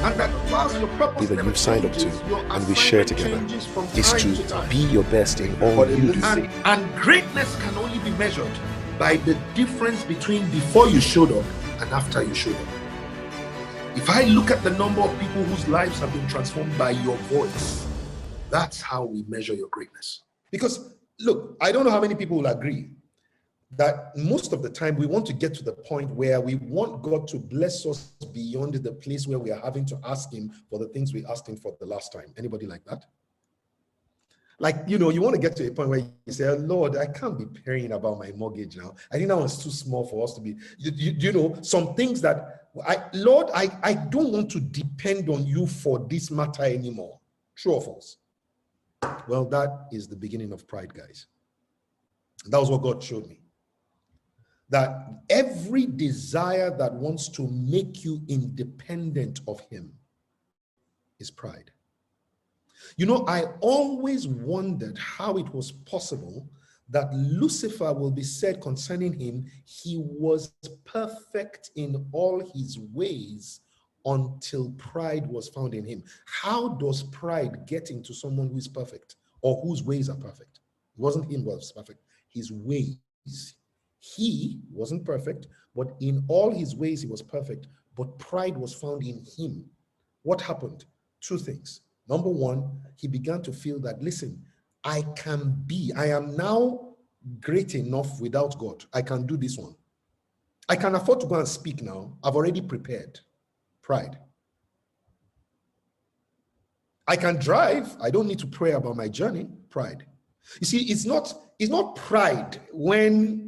And that whilst your purpose that you've signed up to your and we share together is to be your best in all you do. And greatness can only be measured by the difference between before you showed up and after you showed up. If I look at the number of people whose lives have been transformed by your voice, that's how we measure your greatness. Because look, I don't know how many people will agree that most of the time we want to get to the point where we want God to bless us beyond the place where we are having to ask him for the things we asked him for the last time. Anybody like that? Like, you know, you want to get to a point where you say, Lord, I can't be praying about my mortgage now. I think that one's too small for us to be, you know, some things that, Lord, I don't want to depend on you for this matter anymore. True or false? Well, that is the beginning of pride, guys. That was what God showed me. That every desire that wants to make you independent of him is pride. You know, I always wondered how it was possible that Lucifer will be said concerning him, he was perfect in all his ways until pride was found in him. How does pride get into someone who is perfect or whose ways are perfect? It wasn't him who was perfect, his ways. He wasn't perfect, but in all his ways he was perfect, but pride was found in him. What happened? Two things. Number one, he began to feel that, listen, I am now great enough without God. I can do this one. I can afford to go and speak now. I've already prepared. Pride. I can drive. I don't need to pray about my journey. Pride. You see, it's not pride when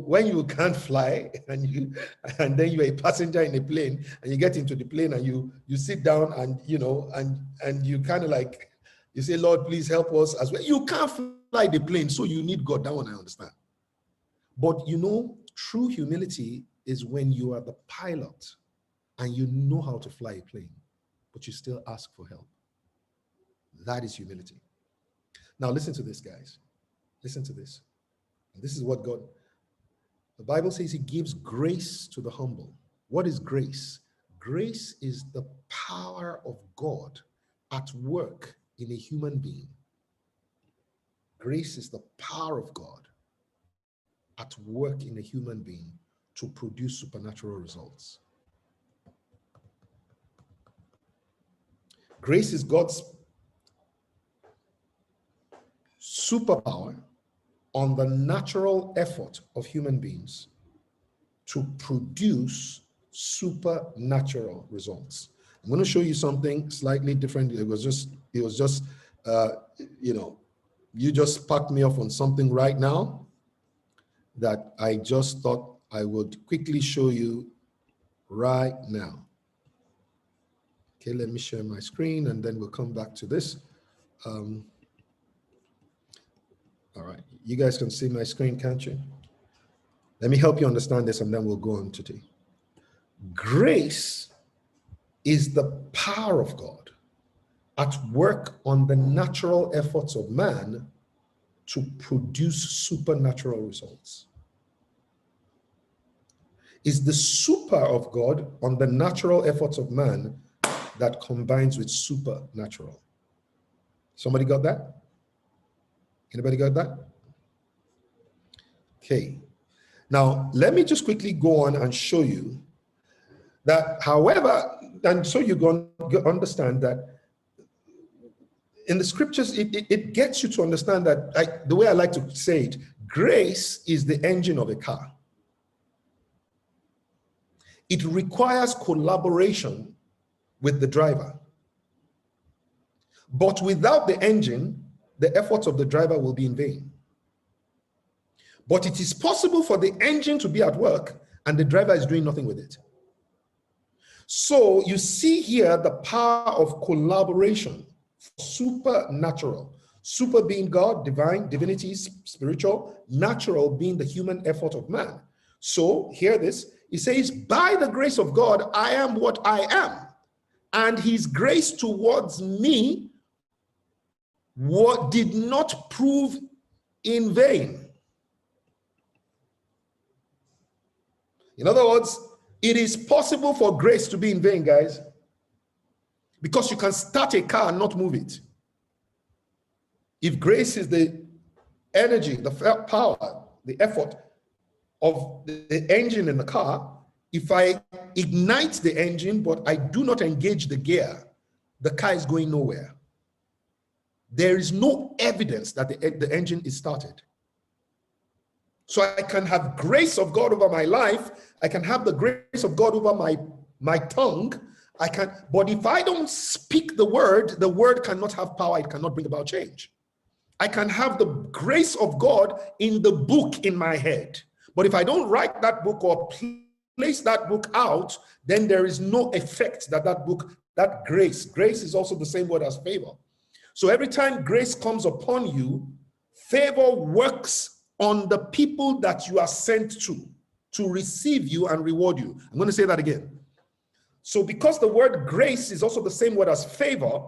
when you can't fly and then you're a passenger in a plane and you get into the plane and you sit down and you kind of like, you say, Lord, please help us as well. You can't fly the plane, so you need God. That one I understand. But true humility is when you are the pilot and you know how to fly a plane, but you still ask for help. That is humility. Now listen to this, guys. Listen to this. This is what God, the Bible says he gives grace to the humble. What is grace? Grace is the power of God at work in a human being. Grace is the power of God at work in a human being to produce supernatural results. Grace is God's superpower on the natural effort of human beings to produce supernatural results. I'm going to show you something slightly different. It was just you just packed me off on something right now that I just thought I would quickly show you right now. Okay, let me share my screen and then we'll come back to this. All right, you guys can see my screen, can't you? Let me help you understand this and then we'll go on today. Grace is the power of God at work on the natural efforts of man to produce supernatural results. It's the super of God on the natural efforts of man that combines with supernatural. Somebody got that? Anybody got that? Okay. Now, let me just quickly go on and show you that, however, and so you're going to understand that in the scriptures, it gets you to understand that, the way I like to say it, grace is the engine of a car. It requires collaboration with the driver. But without the engine, the efforts of the driver will be in vain. But it is possible for the engine to be at work and the driver is doing nothing with it. So you see here the power of collaboration, supernatural. Super being God, divine, divinity, spiritual, natural being the human effort of man. So hear this, it says, by the grace of God, I am what I am. And his grace towards me did not prove in vain. In other words, It is possible for grace to be in vain, guys, because you can start a car and not move it. If grace is the energy, the power, the effort of the engine in the car, if I ignite the engine but I do not engage the gear, the car is going nowhere. There is no evidence that the engine is started. So I can have grace of God over my life. I can have the grace of God over my tongue. But if I don't speak the word cannot have power. It cannot bring about change. I can have the grace of God in the book in my head. But if I don't write that book or place that book out, then there is no effect that grace is also the same word as favor. So every time grace comes upon you, favor works on the people that you are sent to receive you and reward you. I'm going to say that again. So because the word grace is also the same word as favor,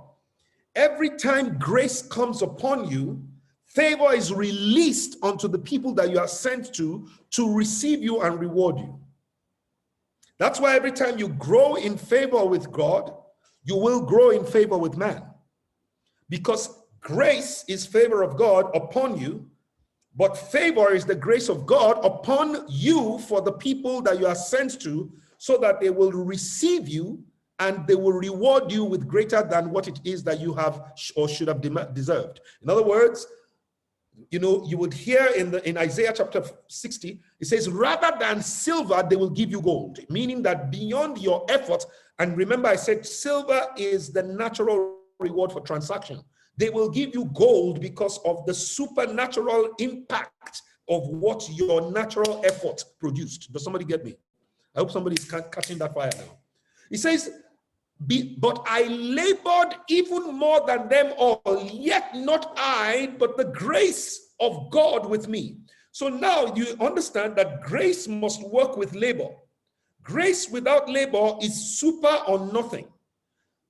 every time grace comes upon you, favor is released onto the people that you are sent to receive you and reward you. That's why every time you grow in favor with God, you will grow in favor with man. Because grace is favor of God upon you, but favor is the grace of God upon you for the people that you are sent to, so that they will receive you and they will reward you with greater than what it is that you have or should have deserved. In other words, you would hear in Isaiah chapter 60, it says, rather than silver, they will give you gold, meaning that beyond your effort, and remember I said silver is the natural reward for transaction. They will give you gold because of the supernatural impact of what your natural effort produced. Does somebody get me? I hope somebody's catching that fire now. He says, but I labored even more than them all, yet not I, but the grace of God with me. So now you understand that grace must work with labor. Grace without labor is super or nothing.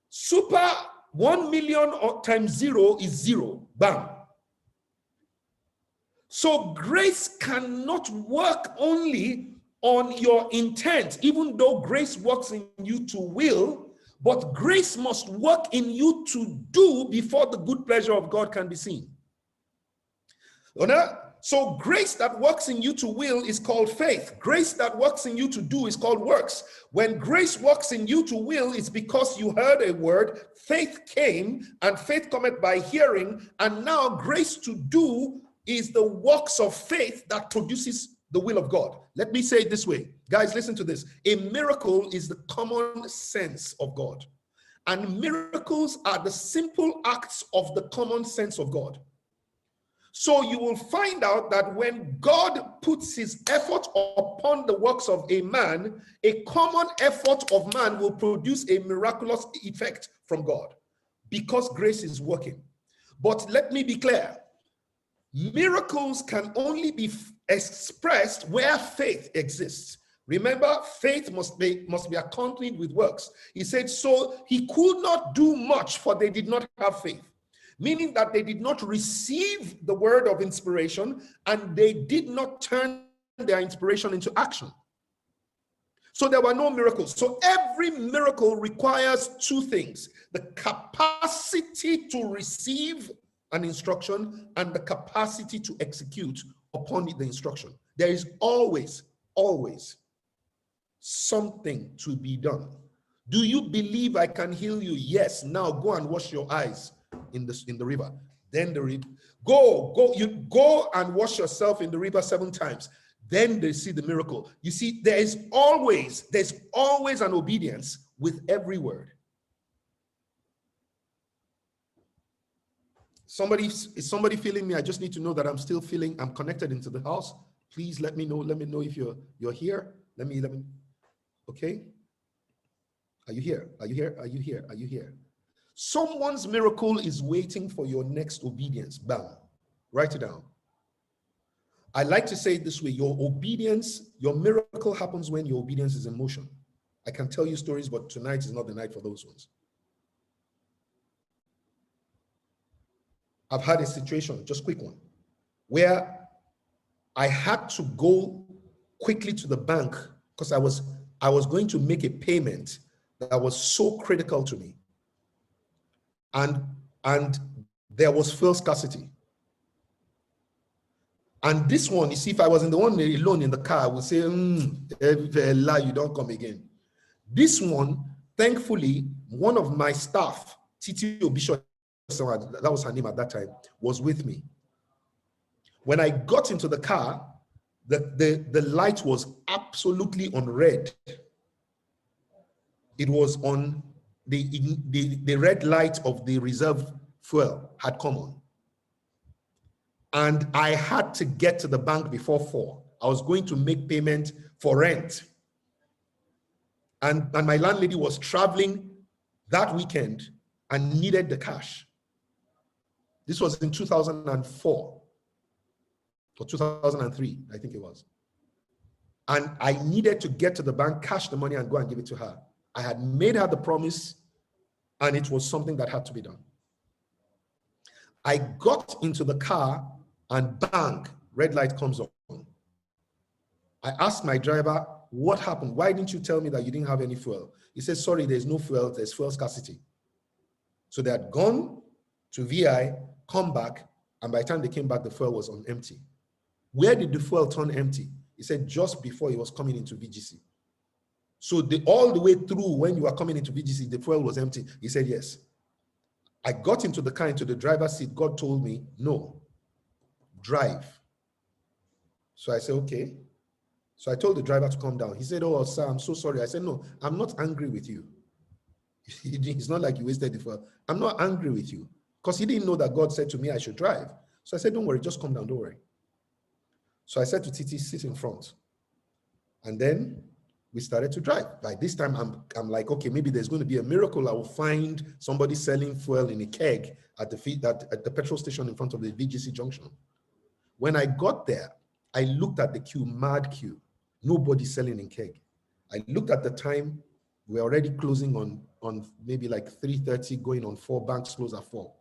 Super 1 million times 0 is 0. Bam. So grace cannot work only on your intent, even though grace works in you to will, but grace must work in you to do before the good pleasure of God can be seen. So grace that works in you to will is called faith. Grace that works in you to do is called works. When grace works in you to will, it's because you heard a word, faith came, and faith cometh by hearing, and now grace to do is the works of faith that produces the will of God. Let me say it this way. Guys, listen to this. A miracle is the common sense of God. And miracles are the simple acts of the common sense of God. So you will find out that when God puts his effort upon the works of a man, a common effort of man will produce a miraculous effect from God because grace is working. But let me be clear. Miracles can only be expressed where faith exists. Remember, faith must be accompanied with works. He said, so he could not do much, for they did not have faith. Meaning that they did not receive the word of inspiration and they did not turn their inspiration into action. So there were no miracles. So every miracle requires two things: the capacity to receive an instruction and the capacity to execute upon the instruction. There is always something to be done. Do you believe I can heal you? Yes. Now go and wash your eyes in the river. Then you go and wash yourself in the river 7 times. Then they see the miracle. You see, there's always an obedience with every word. Is somebody feeling me? I just need to know that I'm connected into the house. Please let me know. Let me know if you're here. Let me. Okay. Are you here? Are you here? Are you here? Are you here? Someone's miracle is waiting for your next obedience. Bam. Write it down. I like to say it this way: your miracle happens when your obedience is in motion. I can tell you stories, but tonight is not the night for those ones. I've had a situation, just quick one, where I had to go quickly to the bank because I was going to make a payment that was so critical to me. And there was fuel scarcity. And this one, you see, if I was in the one alone in the car, I would say, lie, you don't come again. This one, thankfully, one of my staff, Titi Obisho, that was her name at that time, was with me. When I got into the car, the light was absolutely on red. It was on the red light of the reserve fuel had come on. And I had to get to the bank before 4. I was going to make payment for rent. And my landlady was traveling that weekend and needed the cash. This was in 2004 or 2003, I think it was. And I needed to get to the bank, cash the money, and go and give it to her. I had made her the promise, and it was something that had to be done. I got into the car, and bang, red light comes on. I asked my driver, what happened? Why didn't you tell me that you didn't have any fuel? He said, sorry, there's no fuel, there's fuel scarcity. So they had gone to VI, come back, and by the time they came back, the fuel was on empty. Where did the fuel turn empty? He said, just before he was coming into VGC. So all the way through when you were coming into VGC, the fuel was empty. He said, yes. I got into the car, into the driver's seat. God told me, no, drive. So I said, okay. So I told the driver to come down. He said, oh, sir, I'm so sorry. I said, no, I'm not angry with you. It's not like you wasted the fuel. I'm not angry with you, because he didn't know that God said to me I should drive. So I said, don't worry, just come down, don't worry. So I said to Titi, sit in front. And then we started to drive. By this time, I'm like, okay, maybe there's going to be a miracle. I will find somebody selling fuel in a keg at the petrol station in front of the VGC junction. When I got there, I looked at the queue, mad queue. Nobody selling in keg. I looked at the time. We're already closing on maybe like 3:30, going on 4. Banks close at 4.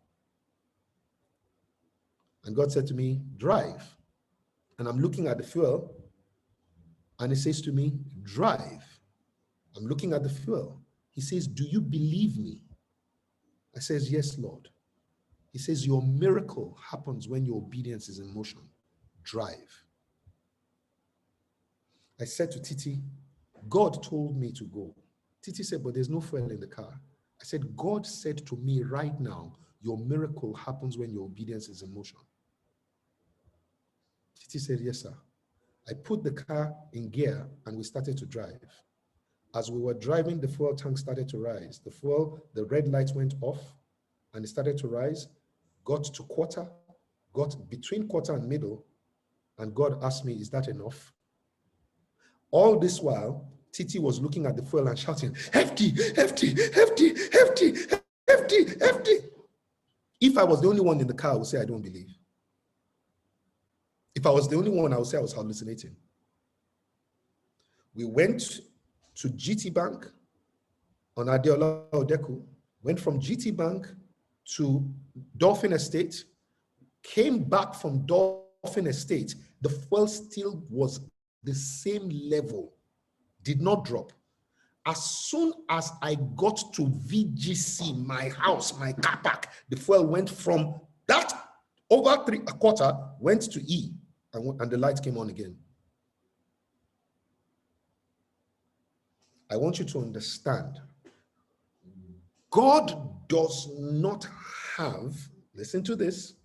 And God said to me, drive. And I'm looking at the fuel, and he says to me, drive. I'm looking at the fuel. He says, do you believe me? I says, yes, Lord. He says, your miracle happens when your obedience is in motion. Drive. I said to Titi, God told me to go. Titi said, but there's no fuel in the car. I said, God said to me right now, your miracle happens when your obedience is in motion. Titi said, yes, sir. I put the car in gear and we started to drive. As we were driving, the fuel tank started to rise. The red lights went off and it started to rise, got to quarter, got between quarter and middle, and God asked me, is that enough? All this while, Titi was looking at the fuel and shouting, hefty, hefty, hefty, hefty, hefty, hefty. If I was the only one in the car, I would say, I don't believe. If I was the only one, I would say I was hallucinating. We went to GT Bank on Adeola Odeku, went from GT Bank to Dolphin Estate, came back from Dolphin Estate. The fuel still was the same level, did not drop. As soon as I got to VGC, my house, my car park, the fuel went from that over 3/4, went to E, and the light came on again. I want you to understand, God does not have, listen to this,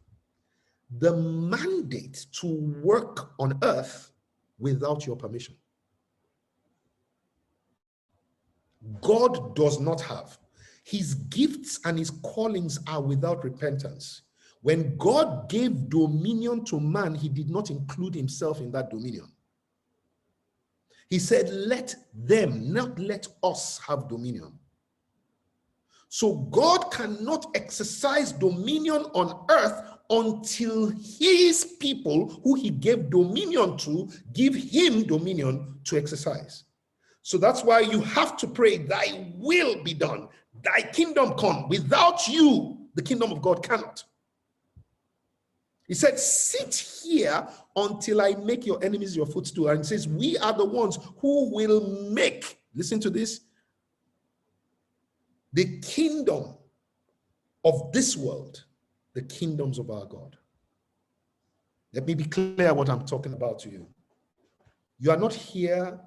the mandate to work on earth without your permission. God does not have. His gifts and his callings are without repentance. When God gave dominion to man, he did not include himself in that dominion. He said, let them, not let us, have dominion. So God cannot exercise dominion on earth until his people who he gave dominion to give him dominion to exercise. So that's why you have to pray, thy will be done, thy kingdom come. Without you, the kingdom of God cannot. He said, sit here until I make your enemies your footstool. And he says, we are the ones who will make Listen to this. The kingdom of this world, the kingdoms of our God. Let me be clear what I'm talking about to you. You are not here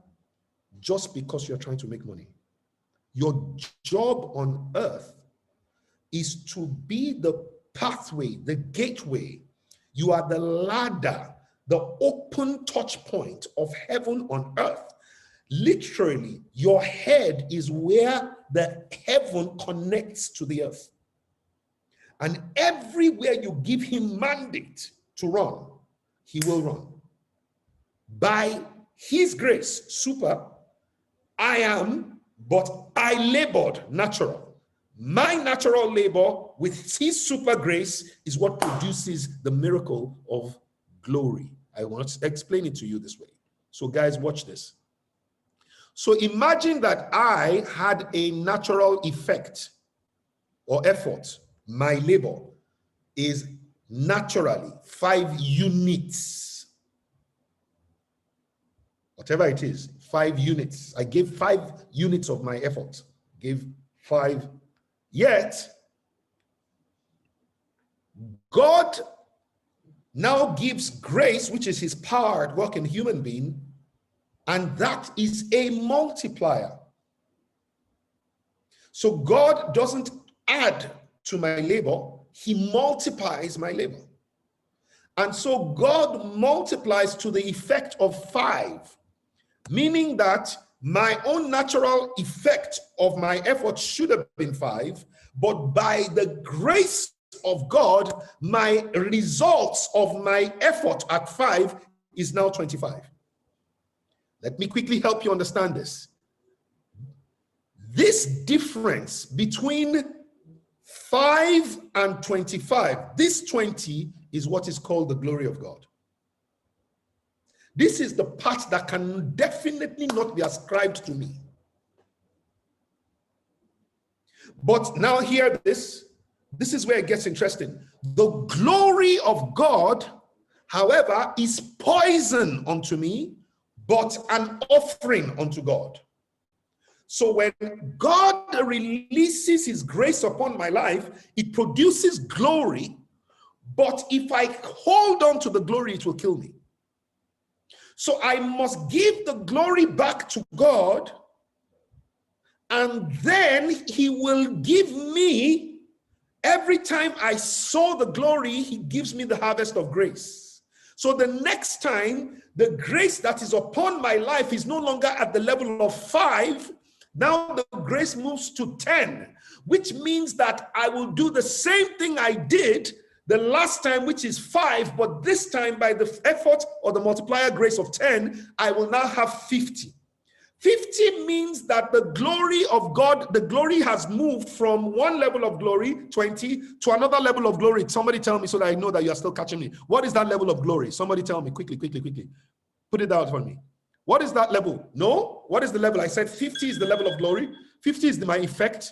just because you're trying to make money. Your job on earth is to be the pathway, the gateway. You are the ladder, the open touch point of heaven on earth. Literally, your head is where the heaven connects to the earth. And everywhere you give him mandate to run, he will run. By his grace, super, I am, but I labored natural. My natural labor with his super grace is what produces the miracle of glory. I want to explain it to you this way. So guys, watch this. So imagine that I had a natural effect or effort. My labor is naturally 5 units. Whatever it is, 5 units. I gave 5 units of my effort. Gave 5. Yet, God now gives grace, which is his power at work in human being, and that is a multiplier. So God doesn't add to my labor, he multiplies my labor. And so God multiplies to the effect of 5, meaning that my own natural effect of my effort should have been 5, but by the grace of God, my results of my effort at 5 is now 25. Let me quickly help you understand this. This difference between 5 and 25, this 20 is what is called the glory of God. This is the part that can definitely not be ascribed to me. But now hear this. This is where it gets interesting. The glory of God, however, is poison unto me, but an offering unto God. So when God releases his grace upon my life, it produces glory, but if I hold on to the glory, it will kill me. So I must give the glory back to God, and then he will give me, every time I sow the glory, he gives me the harvest of grace. So the next time, the grace that is upon my life is no longer at the level of 5. Now the grace moves to 10, which means that I will do the same thing I did the last time, which is 5, but this time by the effort or the multiplier grace of 10, I will now have 50. 50 means that the glory of God, the glory has moved from one level of glory, 20, to another level of glory. Somebody tell me so that I know that you are still catching me. What is that level of glory? Somebody tell me quickly. Put it out for me. What is that level? No? What is the level? I said 50 is the level of glory. 50 is my effect.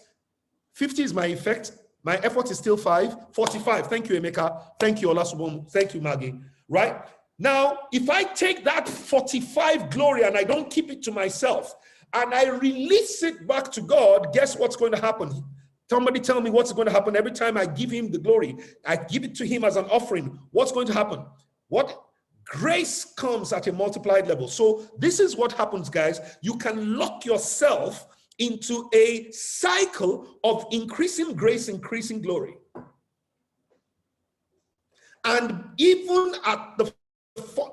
50 is my effect. My effort is still 5. 45. Thank you, Emeka. Thank you, Olasubom. Thank you, Maggie. Right? Now, if I take that 45 glory and I don't keep it to myself and I release it back to God, guess what's going to happen? Somebody tell me what's going to happen every time I give him the glory. I give it to him as an offering. What's going to happen? What? Grace comes at a multiplied level. So this is what happens, guys. You can lock yourself into a cycle of increasing grace, increasing glory. And even at the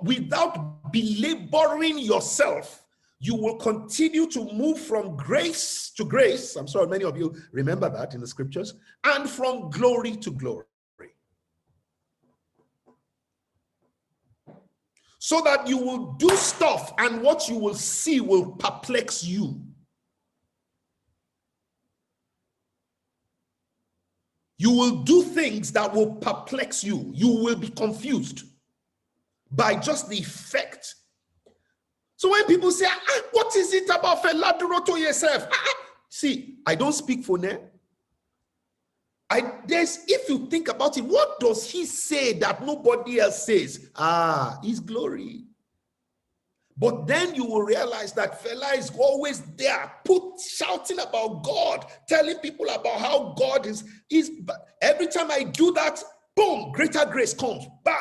without belaboring yourself, you will continue to move from grace to grace. I'm sorry, many of you remember that in the scriptures, and from glory to glory. So that you will do stuff and what you will see will perplex you. You will do things that will perplex you. You will be confused by just the effect. So when people say, what is it about Fela Durotoye yourself? See, I don't speak for them. If you think about it, what does he say that nobody else says? His glory. But then you will realize that Fela is always there, shouting about God, telling people about how God is. Every time I do that, boom, greater grace comes. Bam.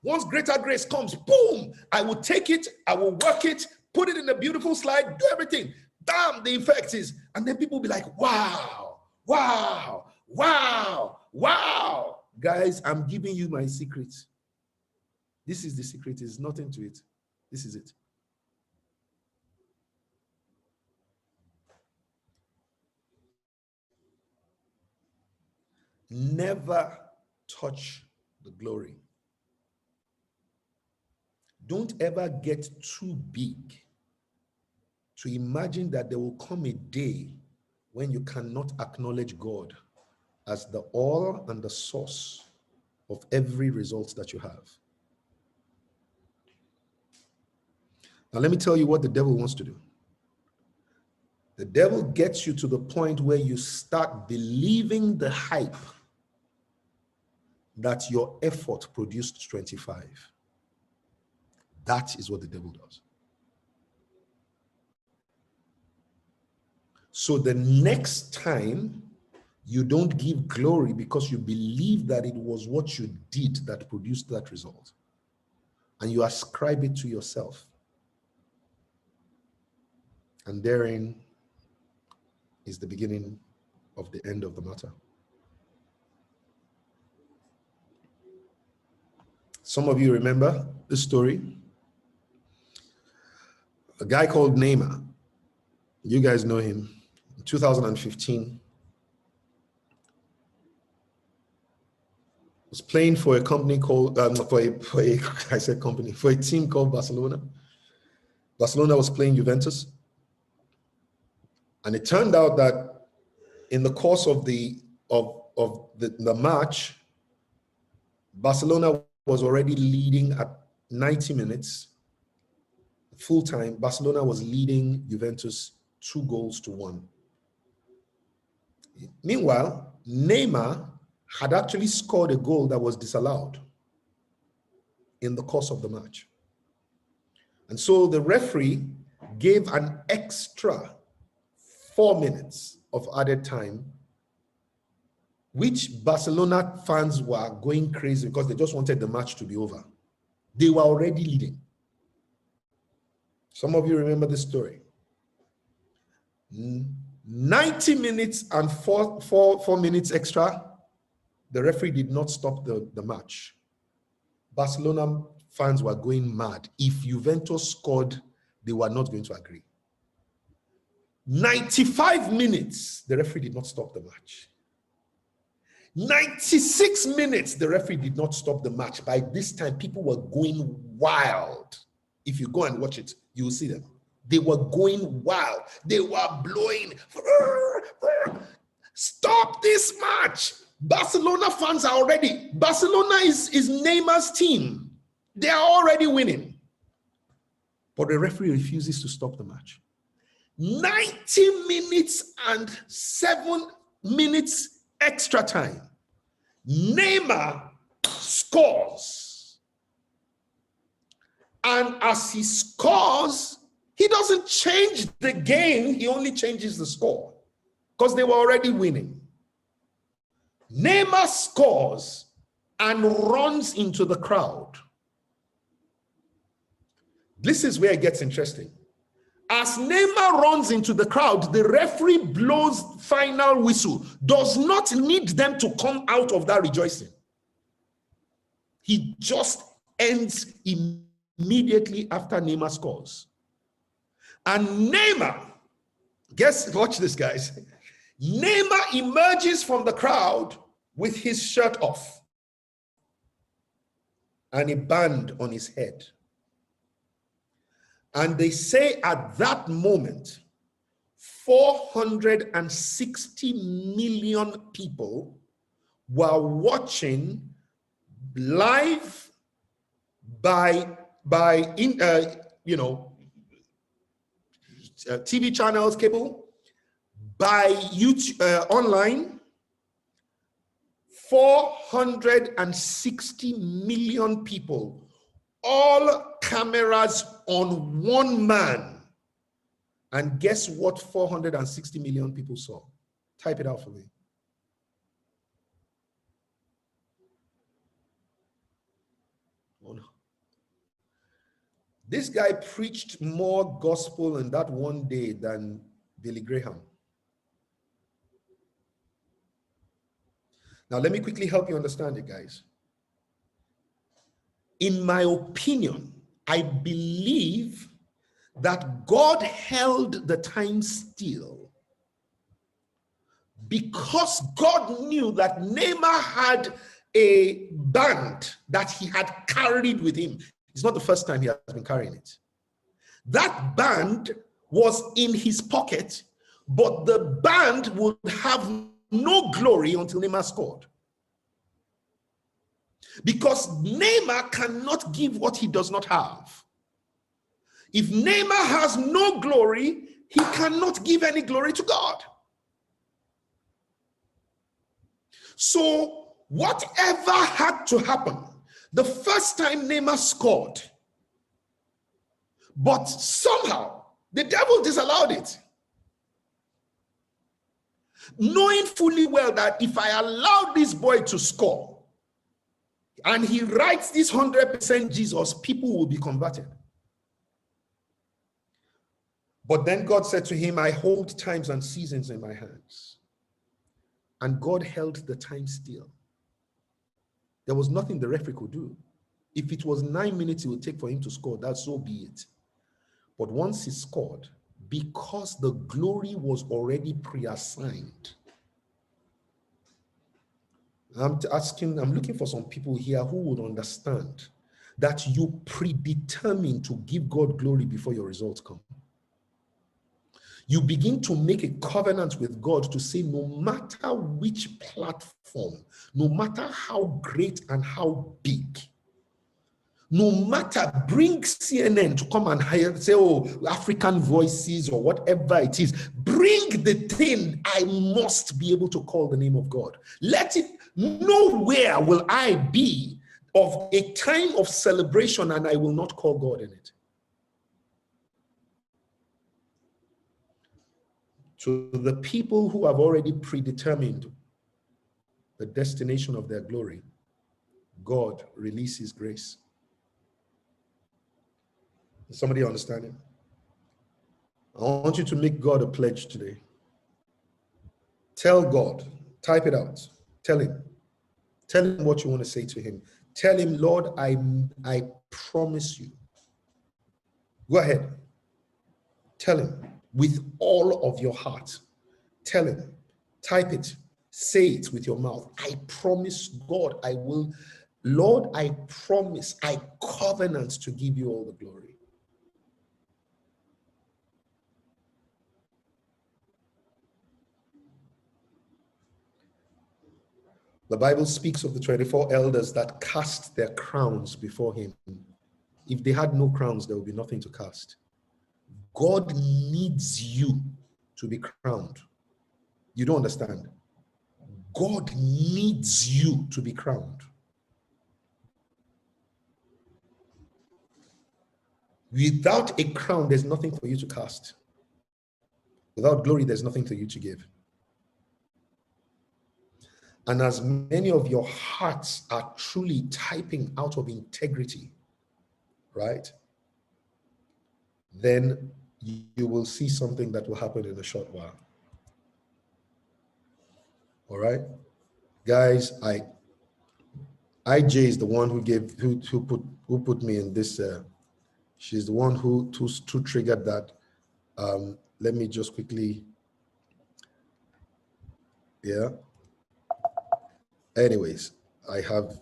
Once greater grace comes, boom, I will take it, I will work it, put it in a beautiful slide, do everything. Bam, the effect is. And then people will be like, wow, wow, wow, wow. Guys, I'm giving you my secret. This is the secret. There's nothing to it. This is it. Never touch the glory. Don't ever get too big to imagine that there will come a day when you cannot acknowledge God as the all and the source of every result that you have. Now, let me tell you what the devil wants to do. The devil gets you to the point where you start believing the hype that your effort produced 25. That is what the devil does. So the next time you don't give glory because you believe that it was what you did that produced that result, and you ascribe it to yourself, and therein is the beginning of the end of the matter. Some of you remember this story. A guy called Neymar. You guys know him. In 2015, was playing for a company called for a team called Barcelona. Barcelona was playing Juventus, and it turned out that in the course of the match, Barcelona was already leading at 90 minutes. Full time, Barcelona was leading Juventus 2-1. Meanwhile, Neymar had actually scored a goal that was disallowed in the course of the match. And so the referee gave an extra 4 minutes of added time, which Barcelona fans were going crazy because they just wanted the match to be over. They were already leading. Some of you remember this story. 90 minutes and four minutes extra, the referee did not stop the match. Barcelona fans were going mad. If Juventus scored, they were not going to agree. 95 minutes, the referee did not stop the match. 96 minutes, the referee did not stop the match. By this time, people were going wild. If you go and watch it, you will see them. They were going wild. They were blowing. Stop this match. Barcelona fans are already. Barcelona is Neymar's team. They are already winning. But the referee refuses to stop the match. 90 minutes and 7 minutes extra time. Neymar scores. And as he scores, he doesn't change the game, he only changes the score because they were already winning. Neymar scores and runs into the crowd. This is where it gets interesting. As Neymar runs into the crowd, the referee blows final whistle, does not need them to come out of that rejoicing. He just ends immediately after Neymar scores. And Neymar, watch this, guys. Neymar emerges from the crowd with his shirt off and a band on his head. And they say at that moment, 460 million people were watching live by TV channels, cable, by YouTube, online. 460 million people, all cameras on one man. And guess what 460 million people saw? Type it out for me. Oh no. This guy preached more gospel in that one day than Billy Graham. Now, let me quickly help you understand it, guys. In my opinion, I believe that God held the time still because God knew that Neymar had a band that he had carried with him. It's not the first time he has been carrying it. That band was in his pocket, but the band would have no glory until Neymar scored. Because Neymar cannot give what he does not have. If Neymar has no glory, he cannot give any glory to God. So whatever had to happen, the first time Neymar scored, but somehow the devil disallowed it. Knowing fully well that if I allow this boy to score and he writes this 100% Jesus, people will be converted. But then God said to him, I hold times and seasons in my hands. And God held the time still. There was nothing the referee could do. If it was 9 minutes it would take for him to score, that so be it. But once he scored, because the glory was already pre-assigned, I'm looking for some people here who would understand that you predetermine to give God glory before your results come. You begin to make a covenant with God to say, no matter which platform, no matter how great and how big, no matter, bring CNN to come and hire, say, oh, African Voices or whatever it is, bring the thing, I must be able to call the name of God. Let it, nowhere will I be of a time of celebration and I will not call God in it. To the people who have already predetermined the destination of their glory, God releases grace. Is somebody understanding? I want you to make God a pledge today. Tell God, type it out. Tell him what you want to say to him. Tell him, Lord, I promise you. Go ahead. Tell him with all of your heart. Tell him, type it, say it with your mouth. I promise God I will. Lord, I promise, I covenant to give you all the glory. The Bible speaks of the 24 elders that cast their crowns before him. If they had no crowns, there would be nothing to cast. God needs you to be crowned. You don't understand. God needs you to be crowned. Without a crown, there's nothing for you to cast. Without glory, there's nothing for you to give. And as many of your hearts are truly typing out of integrity, right? Then you will see something that will happen in a short while. All right? Guys, IJ is the one who put me in this. She's the one who triggered that. Let me just quickly. Yeah. Anyways, I have.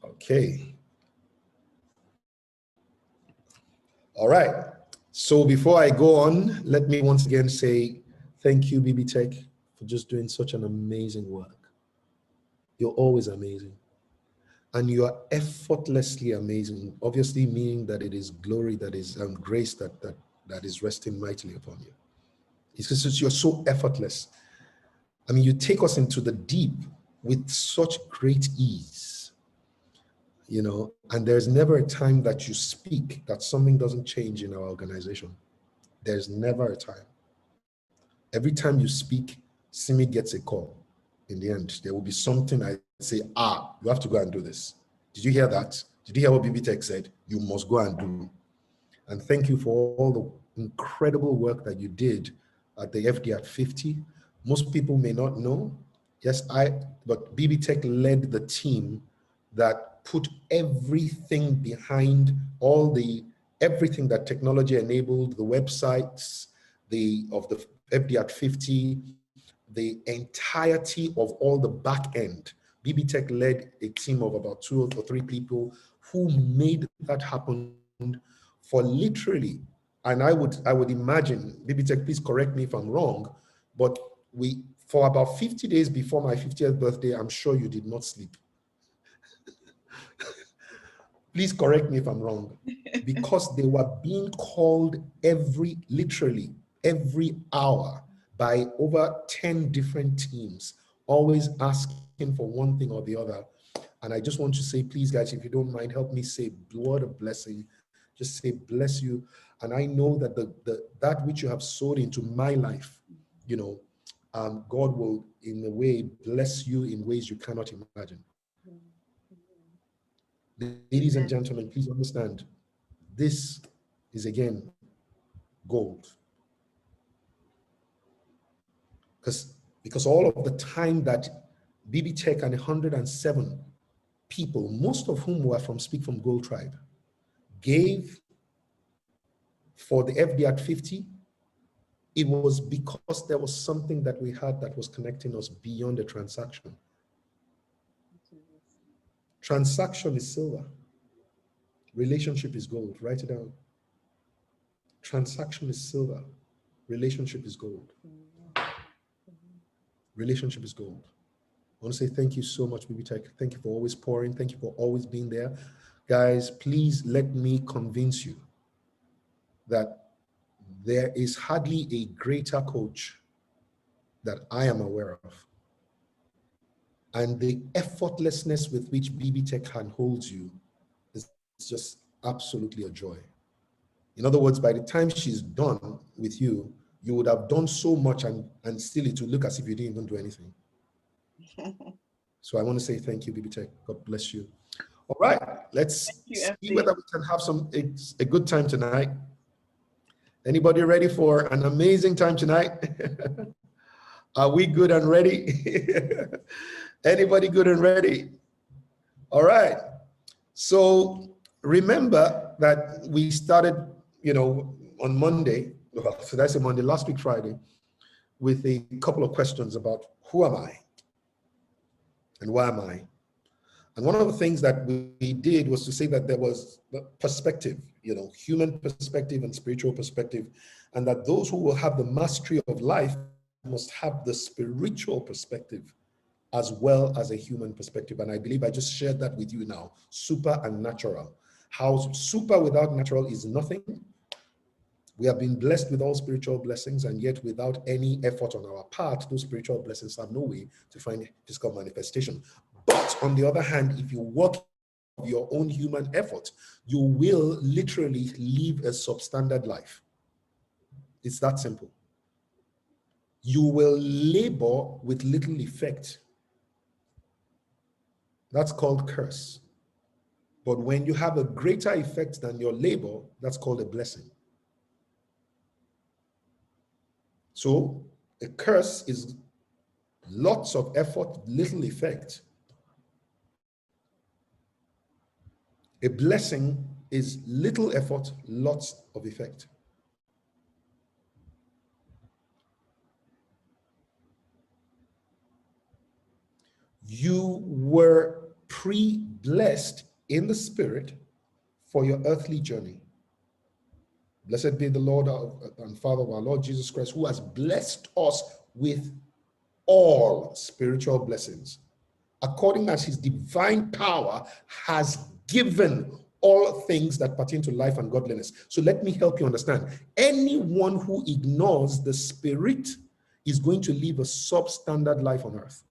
Okay. All right. So before I go on, let me once again say thank you, BB Tech, for just doing such an amazing work. You're always amazing. And you are effortlessly amazing, obviously meaning that it is glory that is and grace that is resting mightily upon you. It's just you're so effortless. I mean, you take us into the deep with such great ease, and there's never a time that you speak that something doesn't change in our organization. There's never a time. Every time you speak, Simi gets a call. In the end, there will be something I say, you have to go and do this. Did you hear that? Did you hear what BB Tech said? You must go and do. And thank you for all the incredible work that you did at the FD at 50. Most people may not know. Yes, but BB Tech led the team that put everything behind everything that technology enabled, the websites, of the FD at 50, the entirety of all the back end. BB Tech led a team of about 2 or 3 people who made that happen for literally, and I would imagine, BB Tech, please correct me if I'm wrong, but for about 50 days before my 50th birthday, I'm sure you did not sleep. Please correct me if I'm wrong, because they were being called literally every hour by over 10 different teams, always asking for one thing or the other. And I just want to say, please guys, if you don't mind, help me say word of blessing. Just say bless you. And I know that that which you have sowed into my life, God will in a way bless you in ways you cannot imagine. Ladies and gentlemen, please understand, this is again gold. Because all of the time that BB Tech and 107 people, most of whom were from Speak From Gold Tribe, gave for the FD at 50, it was because there was something that we had that was connecting us beyond the transaction. Transaction is silver. Relationship is gold. Write it down. Transaction is silver. Relationship is gold. Relationship is gold. I want to say thank you so much, BB Tech. Thank you for always pouring. Thank you for always being there. Guys, please let me convince you that there is hardly a greater coach that I am aware of. And the effortlessness with which BB Tech handholds you is just absolutely a joy. In other words, by the time she's done with you, you would have done so much and still it will look as if you didn't even do anything. So I want to say thank you, BB Tech. God bless you. All right, let's see whether we can have a good time tonight. Anybody ready for an amazing time tonight? Are we good and ready? Anybody good and ready? All right. So remember that we started, on Monday, so that's a Monday, last week, Friday, with a couple of questions about who am I and why am I? And one of the things that we did was to say that there was perspective, human perspective and spiritual perspective, and that those who will have the mastery of life must have the spiritual perspective as well as a human perspective. And I believe I just shared that with you now, super and natural. How super without natural is nothing. We have been blessed with all spiritual blessings, and yet without any effort on our part, those spiritual blessings have no way to find physical manifestation. But on the other hand, if you work your own human effort, you will literally live a substandard life. It's that simple. You will labor with little effect. That's called curse. But when you have a greater effect than your labor, that's called a blessing. So a curse is lots of effort, little effect. A blessing is little effort, lots of effect. You were pre-blessed in the spirit for your earthly journey. Blessed be the Lord and Father of our Lord Jesus Christ, who has blessed us with all spiritual blessings, according as his divine power has given all things that pertain to life and godliness. So let me help you understand. Anyone who ignores the spirit is going to live a substandard life on earth.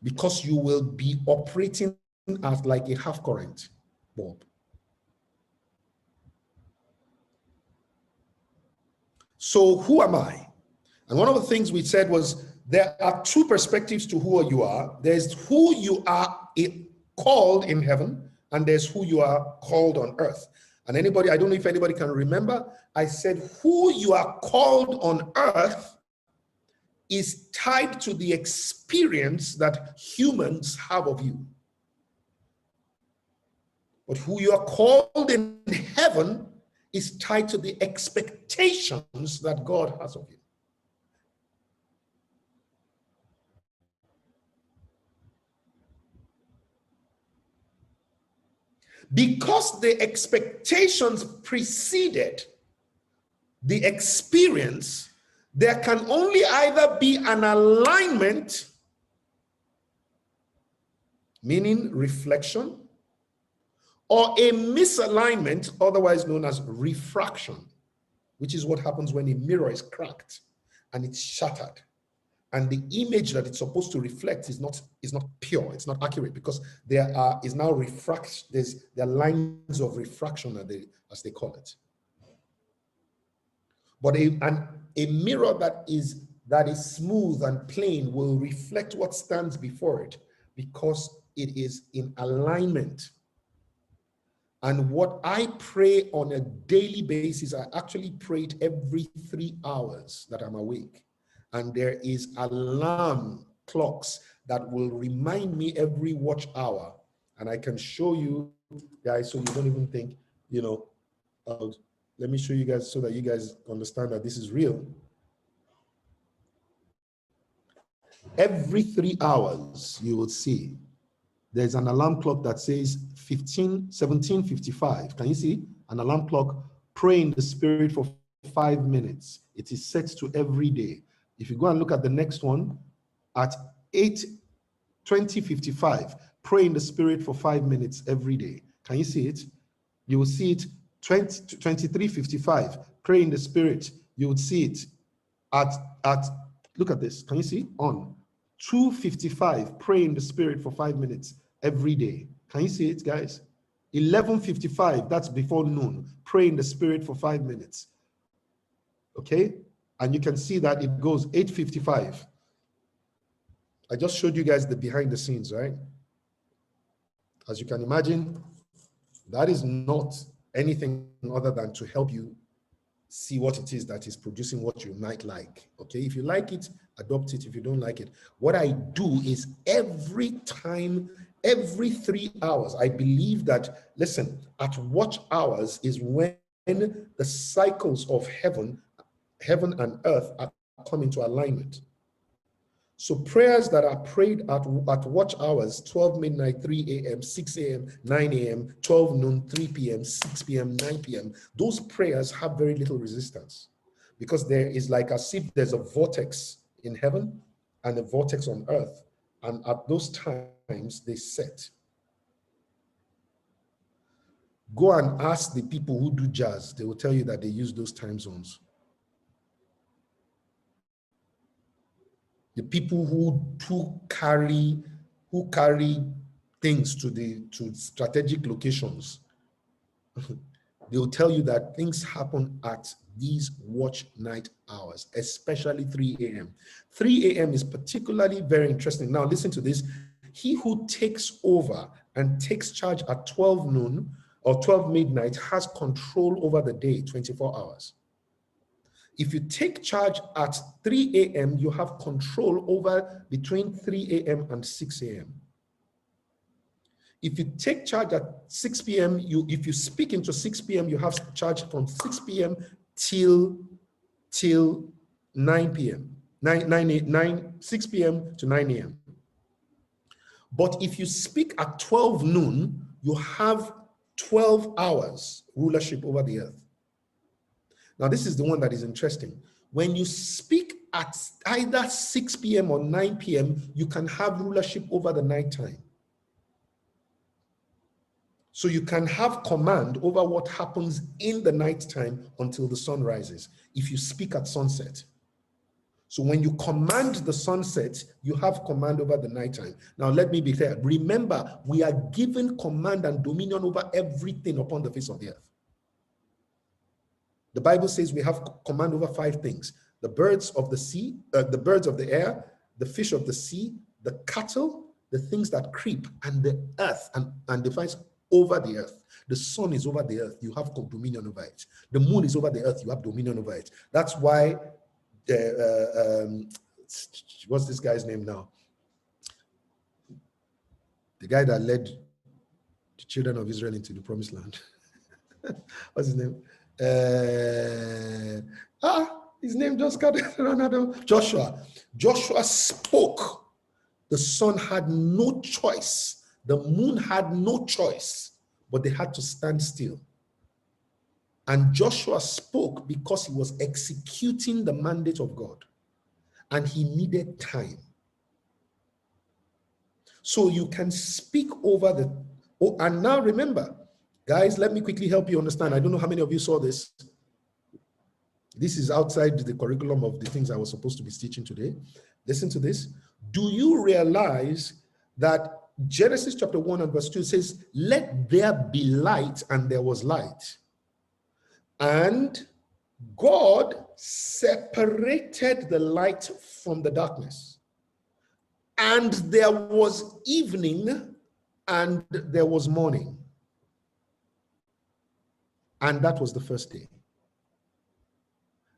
because you will be operating as like a half current bulb. So who am I? And one of the things we said was there are two perspectives to who you are. There's who you are called in heaven, and there's who you are called on earth. And anybody, I don't know if anybody can remember, I said who you are called on earth is tied to the experience that humans have of you. But who you are called in heaven is tied to the expectations that God has of you. Because the expectations preceded the experience, there can only either be an alignment, meaning reflection, or a misalignment, otherwise known as refraction, which is what happens when a mirror is cracked and it's shattered. And the image that it's supposed to reflect is not pure, it's not accurate, because there are lines of refraction, as they call it. But a mirror that is smooth and plain will reflect what stands before it, because it is in alignment. And what I pray on a daily basis, I actually pray it every 3 hours that I'm awake. And there is alarm clocks that will remind me every watch hour. And I can show you guys so you don't even think, let me show you guys so that you guys understand that this is real. Every 3 hours, you will see there's an alarm clock that says 17:55. Can you see? An alarm clock, pray in the spirit for 5 minutes. It is set to every day. If you go and look at the next one, at 20:55, pray in the spirit for 5 minutes every day. Can you see it? You will see it 23:55, pray in the spirit. You would see it at look at this. Can you see? On 2:55, pray in the spirit for 5 minutes every day. Can you see it, guys? 11:55, that's before noon. Pray in the spirit for 5 minutes. Okay? And you can see that it goes 8:55. I just showed you guys the behind the scenes, right? As you can imagine, that is not anything other than to help you see what it is that is producing what you might like. Okay? If you like it, adopt it. If you don't like it, what I do is every 3 hours, I believe that, listen, at watch hours is when the cycles of heaven and earth are come into alignment. So prayers that are prayed at watch hours, 12 midnight, 3 a.m., 6 a.m., 9 a.m., 12 noon, 3 p.m., 6 p.m., 9 p.m., those prayers have very little resistance, because there is like as if there's a vortex in heaven and a vortex on earth. And at those times, they set. Go and ask the people who do jazz. They will tell you that they use those time zones. The people who carry things to strategic locations, they will tell you that things happen at these watch night hours, especially 3 a.m. 3 a.m. is particularly very interesting. Now listen to this. He who takes over and takes charge at 12 noon or 12 midnight has control over the day, 24 hours. If you take charge at 3 a.m., you have control over between 3 a.m. and 6 a.m. If you take charge at 6 p.m., if you speak into 6 p.m., you have charge from 6 p.m. till 9 p.m. 6 p.m. to 9 a.m. But if you speak at 12 noon, you have 12 hours rulership over the earth. Now, this is the one that is interesting. When you speak at either 6 p.m. or 9 p.m., you can have rulership over the nighttime. So you can have command over what happens in the nighttime until the sun rises if you speak at sunset. So when you command the sunset, you have command over the nighttime. Now let me be clear. Remember, we are given command and dominion over everything upon the face of the earth. The Bible says we have command over 5 things: the birds of the sea, the birds of the air, the fish of the sea, the cattle, the things that creep, and the earth, and defines over the earth. The sun is over the earth, you have dominion over it. The moon is over the earth, you have dominion over it. That's why what's this guy's name now? The guy that led the children of Israel into the promised land. What's his name? His name just got another. Joshua. Joshua spoke. The sun had no choice. The moon had no choice, but they had to stand still. And Joshua spoke because he was executing the mandate of God, and he needed time. So you can speak over the, and now remember, guys, let me quickly help you understand. I don't know how many of you saw this. This is outside the curriculum of the things I was supposed to be teaching today. Listen to this. Do you realize that Genesis chapter 1 and verse 2 says, "Let there be light," and there was light. And God separated the light from the darkness. And there was evening and there was morning. And that was the first day.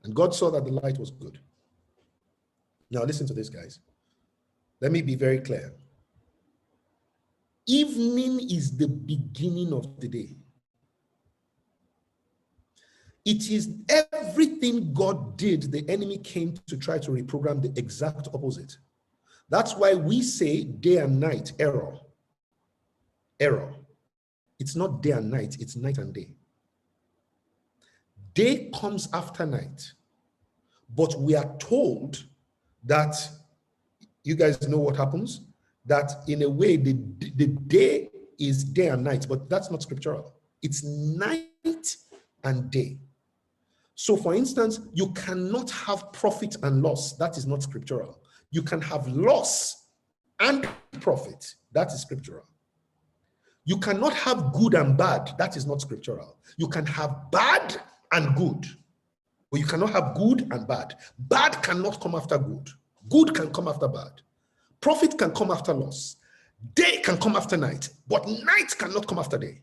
And God saw that the light was good. Now listen to this, guys. Let me be very clear. Evening is the beginning of the day. It is everything God did, the enemy came to try to reprogram the exact opposite. That's why we say day and night, error. Error. It's not day and night, it's night and day. Day comes after night. But we are told that, you guys know what happens? That in a way, the day is day and night, but that's not scriptural. It's night and day. So for instance, you cannot have profit and loss. That is not scriptural. You can have loss and profit. That is scriptural. You cannot have good and bad. That is not scriptural. You can have bad and good, but you cannot have good and bad. Bad cannot come after good. Good can come after bad. Profit can come after loss. Day can come after night, but night cannot come after day.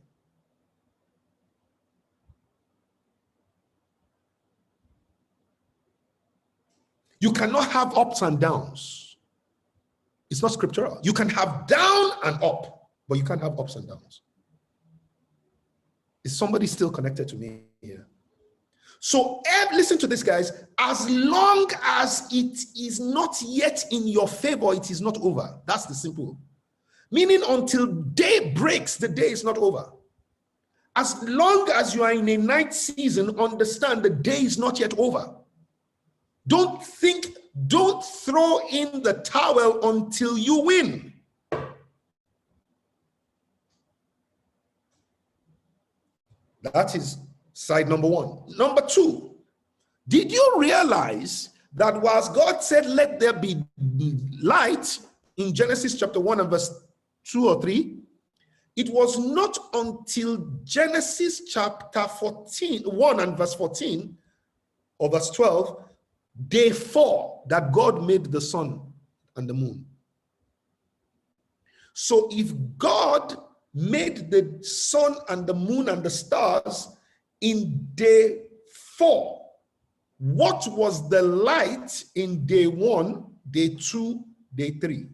You cannot have ups and downs. It's not scriptural. You can have down and up, but you can't have ups and downs. Is somebody still connected to me here? So listen to this, guys. As long as it is not yet in your favor, it is not over. That's the simple. Meaning until day breaks, the day is not over. As long as you are in a night season, understand the day is not yet over. Don't throw in the towel until you win. That is side number one. Number two, did you realize that whilst God said, "Let there be light," in Genesis chapter 1 and verse 2 or 3, it was not until Genesis chapter 1 and verse 14 or verse 12, day 4, that God made the sun and the moon. So if God made the sun and the moon and the stars in day 4, what was the light in day 1, day 2, day 3?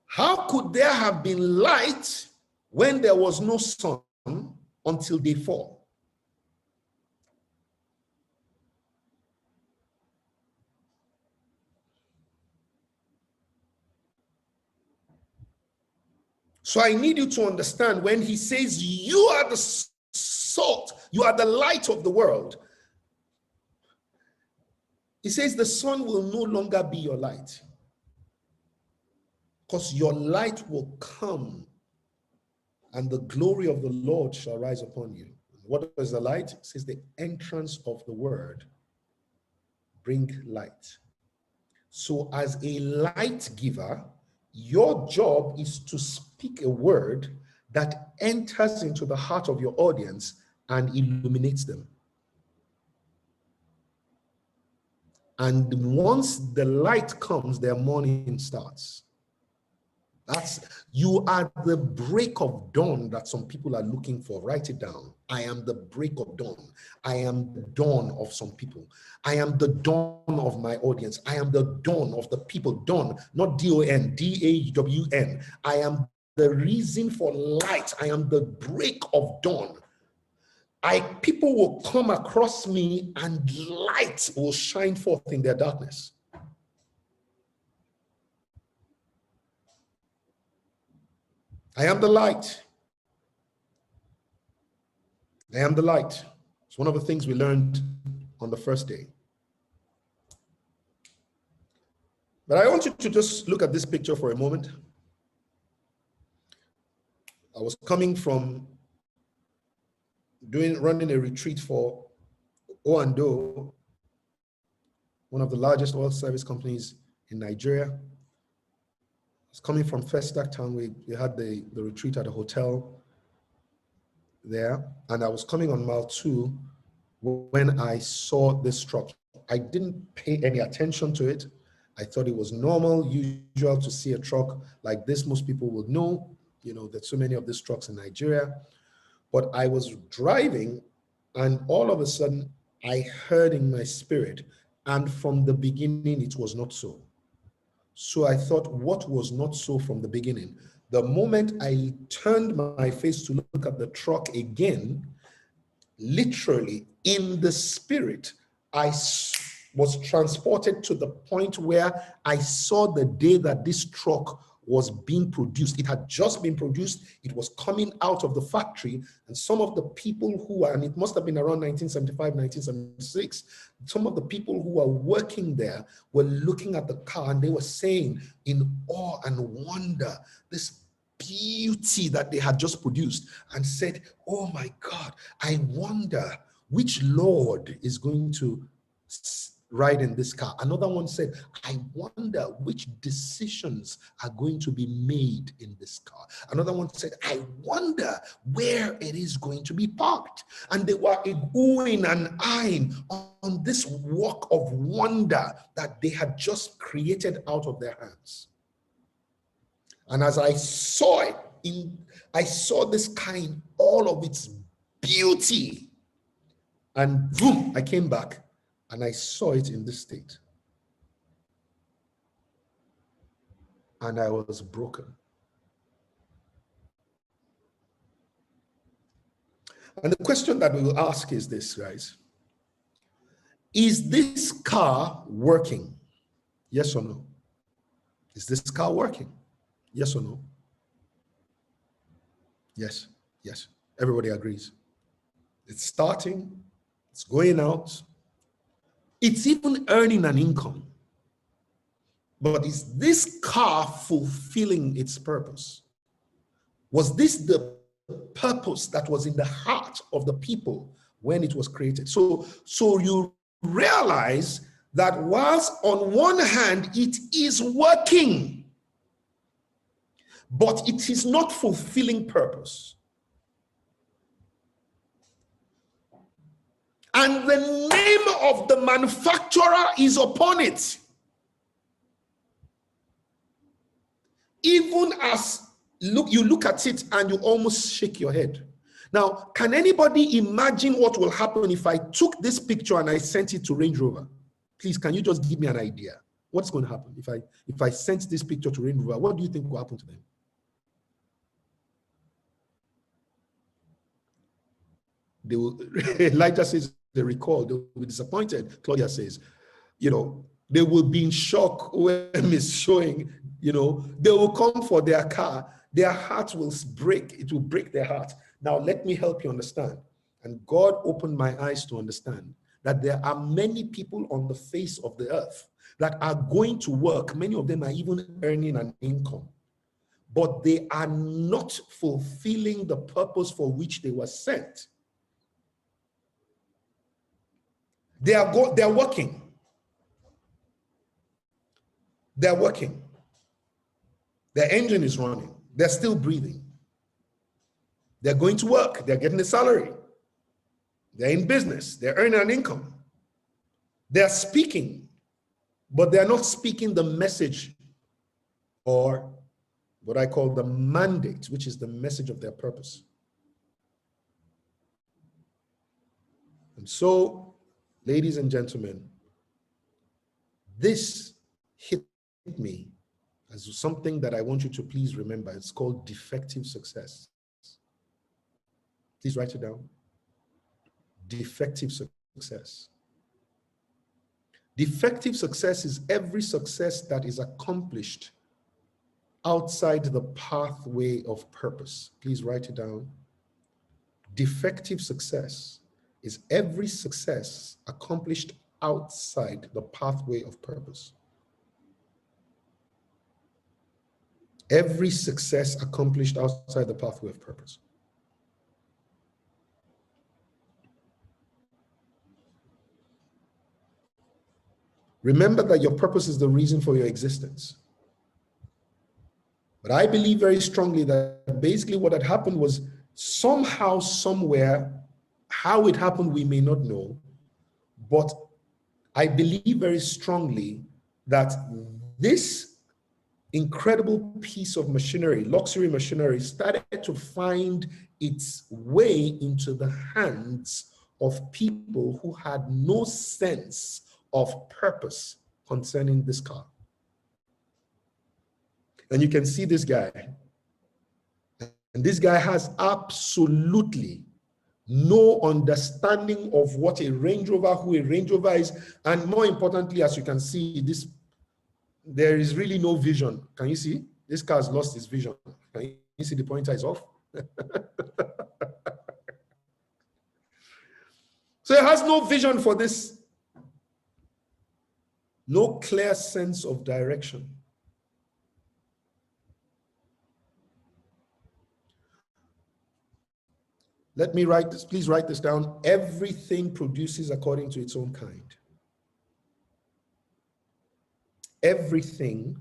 How could there have been light when there was no sun until day 4? So I need you to understand, when he says you are the salt, you are the light of the world, he says the sun will no longer be your light, because your light will come and the glory of the Lord shall rise upon you. What is the light? It says the entrance of the word bring light. So as a light giver, your job is to speak a word that enters into the heart of your audience and illuminates them. And once the light comes, their morning starts. You are the break of dawn that some people are looking for. Write it down. I am the break of dawn. I am the dawn of some people. I am the dawn of my audience. I am the dawn of the people. Dawn, not D-O-N, D-A-W-N. I am the reason for light. I am the break of dawn. People will come across me and light will shine forth in their darkness. I am the light. I am the light. It's one of the things we learned on the first day. But I want you to just look at this picture for a moment. I was coming from running a retreat for O&O, one of the largest oil service companies in Nigeria. I was coming from Festac Town. We had the retreat at a hotel there, and I was coming on mile 2 when I saw this truck. I didn't pay any attention to it. I thought it was normal, usual to see a truck like this. Most people would know, there's so many of these trucks in Nigeria. But I was driving, and all of a sudden I heard in my spirit, and from the beginning it was not so. So I thought, what was not so from the beginning? The moment I turned my face to look at the truck again, literally in the spirit, I was transported to the point where I saw the day that this truck was being produced. It had just been produced. It was coming out of the factory, and some of the people who and it must have been around 1975, 1976, some of the people who were working there were looking at the car and they were saying in awe and wonder, this beauty that they had just produced, and said, oh my God, I wonder which Lord is going to ride in this car. Another one said, I wonder which decisions are going to be made in this car. Another one said, I wonder where it is going to be parked. And they were oohing and eyeing on this work of wonder that they had just created out of their hands. And as I saw it, I saw this car in all of its beauty. And boom, I came back and I saw it in this state. And I was broken. And the question that we will ask is this, guys. Is this car working? Yes or no? Is this car working? Yes or no? Yes, yes. Everybody agrees. It's starting, it's going out, it's even earning an income. But is this car fulfilling its purpose? Was this the purpose that was in the heart of the people when it was created? So you realize that whilst on one hand it is working, but it is not fulfilling purpose. And the name of the manufacturer is upon it. Even as you look at it and you almost shake your head. Now, can anybody imagine what will happen if I took this picture and I sent it to Range Rover? Please, can you just give me an idea? What's going to happen if I sent this picture to Range Rover? What do you think will happen to them? They will, Elijah says, they recall, they will be disappointed. Claudia says, they will be in shock when it's showing, they will come for their car. Their heart will break. It will break their heart. Now, let me help you understand. And God opened my eyes to understand that there are many people on the face of the earth that are going to work. Many of them are even earning an income. but they are not fulfilling the purpose for which they were sent. They are working. They're working. Their engine is running. They're still breathing. They're going to work. They're getting a salary. They're in business. They're earning an income. They're speaking, but they're not speaking the message, or what I call the mandate, which is the message of their purpose. And so, ladies and gentlemen, this hit me as something that I want you to please remember. It's called defective success. Please write it down. Defective success. Defective success is every success that is accomplished outside the pathway of purpose. Please write it down. Defective success is every success accomplished outside the pathway of purpose. Every success accomplished outside the pathway of purpose. Remember that your purpose is the reason for your existence. But I believe very strongly that basically what had happened was somehow, somewhere, how it happened, we may not know, but I believe very strongly that this incredible piece of machinery, luxury machinery, started to find its way into the hands of people who had no sense of purpose concerning this car. And you can see this guy. And this guy has absolutely no understanding of what a Range Rover, who a Range Rover is. And more importantly, as you can see, there is really no vision. Can you see? This car has lost its vision. Can you see the pointer is off? So it has no vision for this. No clear sense of direction. Let me write this, please write this down. Everything produces according to its own kind. Everything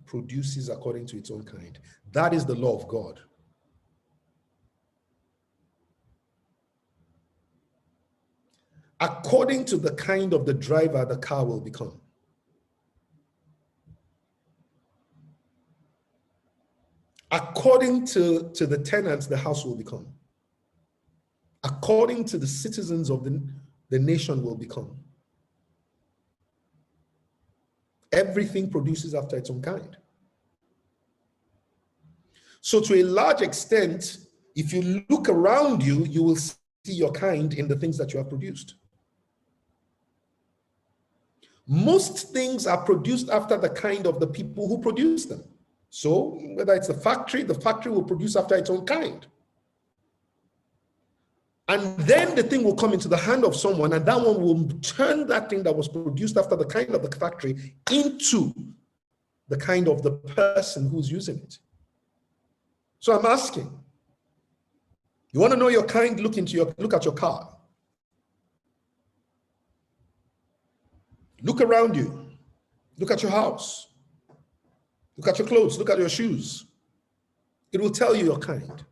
produces according to its own kind. That is the law of God. According to the kind of the driver, the car will become. According to the tenants, the house will become. According to the citizens of the nation will become. Everything produces after its own kind. So to a large extent, if you look around you, you will see your kind in the things that you have produced. Most things are produced after the kind of the people who produce them. So whether it's the factory will produce after its own kind. And then the thing will come into the hand of someone, and that one will turn that thing that was produced after the kind of the factory into the kind of the person who's using it. So I'm asking, you want to know your kind? Look at your car. Look around you. Look at your house. Look at your clothes. Look at your shoes. It will tell you your kind.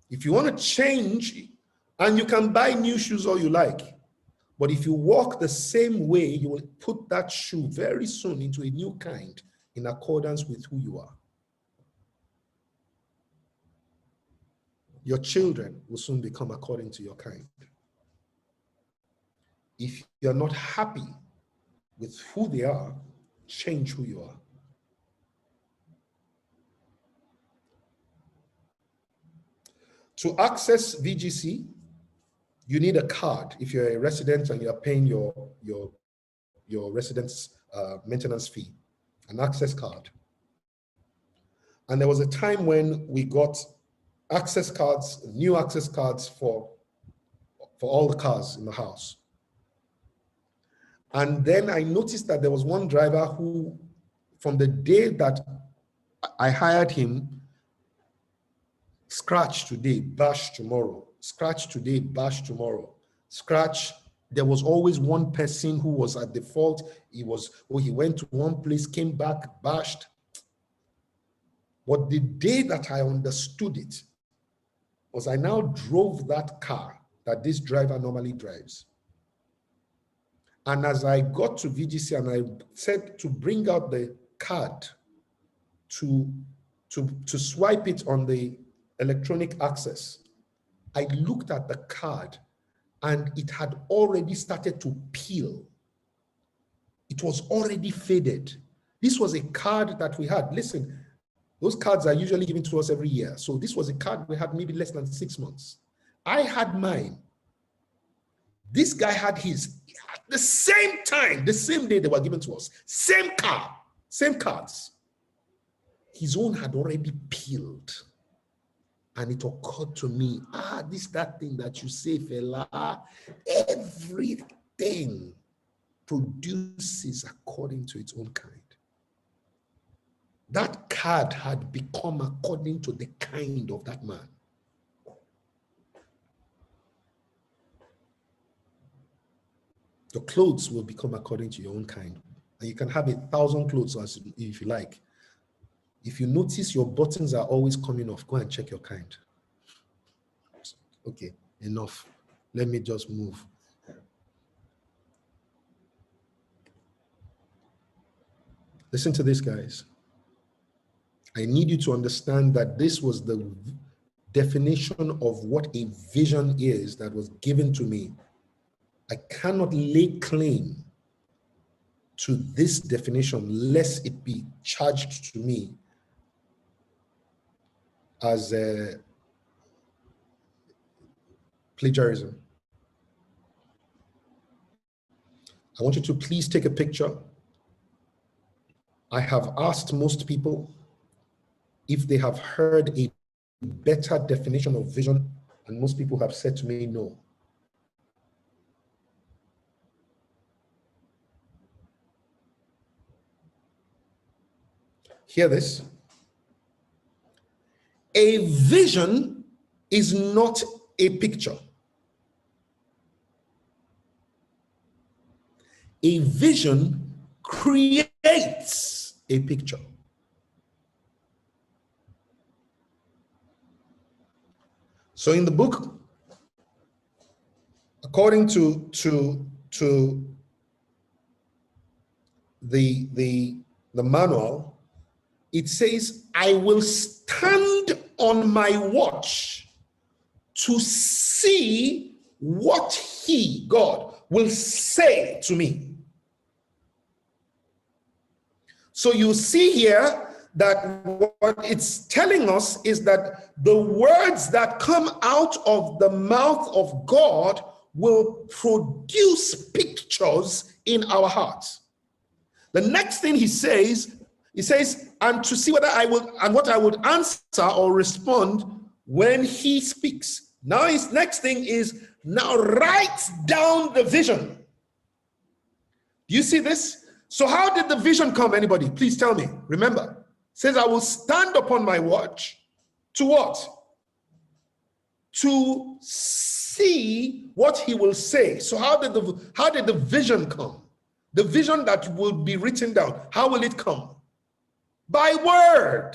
If you want to change, and you can buy new shoes all you like, but if you walk the same way, you will put that shoe very soon into a new kind in accordance with who you are. Your children will soon become according to your kind. If you're not happy with who they are, change who you are. To access VGC, you need a card. If you're a resident and you're paying your residence maintenance fee, an access card. And there was a time when we got access cards, new access cards for all the cars in the house. And then I noticed that there was one driver who, from the day that I hired him. Scratch today, bash tomorrow. Scratch today, bash tomorrow. Scratch. There was always one person who was at the fault. He went to one place, came back, bashed. But the day that I understood it was I now drove that car that this driver normally drives. And as I got to VGC and I said to bring out the card to swipe it on the electronic access, I looked at the card and it had already started to peel. It was already faded. This was a card that we had. Listen, those cards are usually given to us every year. So this was a card we had maybe less than 6 months. I had mine. This guy had his at the same time, the same day they were given to us. Same car, same cards. His own had already peeled. And it occurred to me, that thing that you say, Fela, everything produces according to its own kind. That card had become according to the kind of that man. Your clothes will become according to your own kind. And you can have 1,000 clothes if you like. If you notice your buttons are always coming off, go and check your kind. Okay, enough. Let me just move. Listen to this, guys. I need you to understand that this was the definition of what a vision is that was given to me. I cannot lay claim to this definition lest it be charged to me as plagiarism. I want you to please take a picture. I have asked most people if they have heard a better definition of vision, and most people have said to me no. Hear this. A vision is not a picture. A vision creates a picture. So in the book, according to the manual, it says, I will stand on my watch to see what he, God, will say to me. So you see here that what it's telling us is that the words that come out of the mouth of God will produce pictures in our hearts. The next thing he says, and to see whether I will, and what I would answer or respond when he speaks. Now his next thing is, now write down the vision. Do you see this? So how did the vision come, anybody? Please tell me. Remember, it says, I will stand upon my watch to what? To see what he will say. So how did the vision come? The vision that will be written down, how will it come? By word.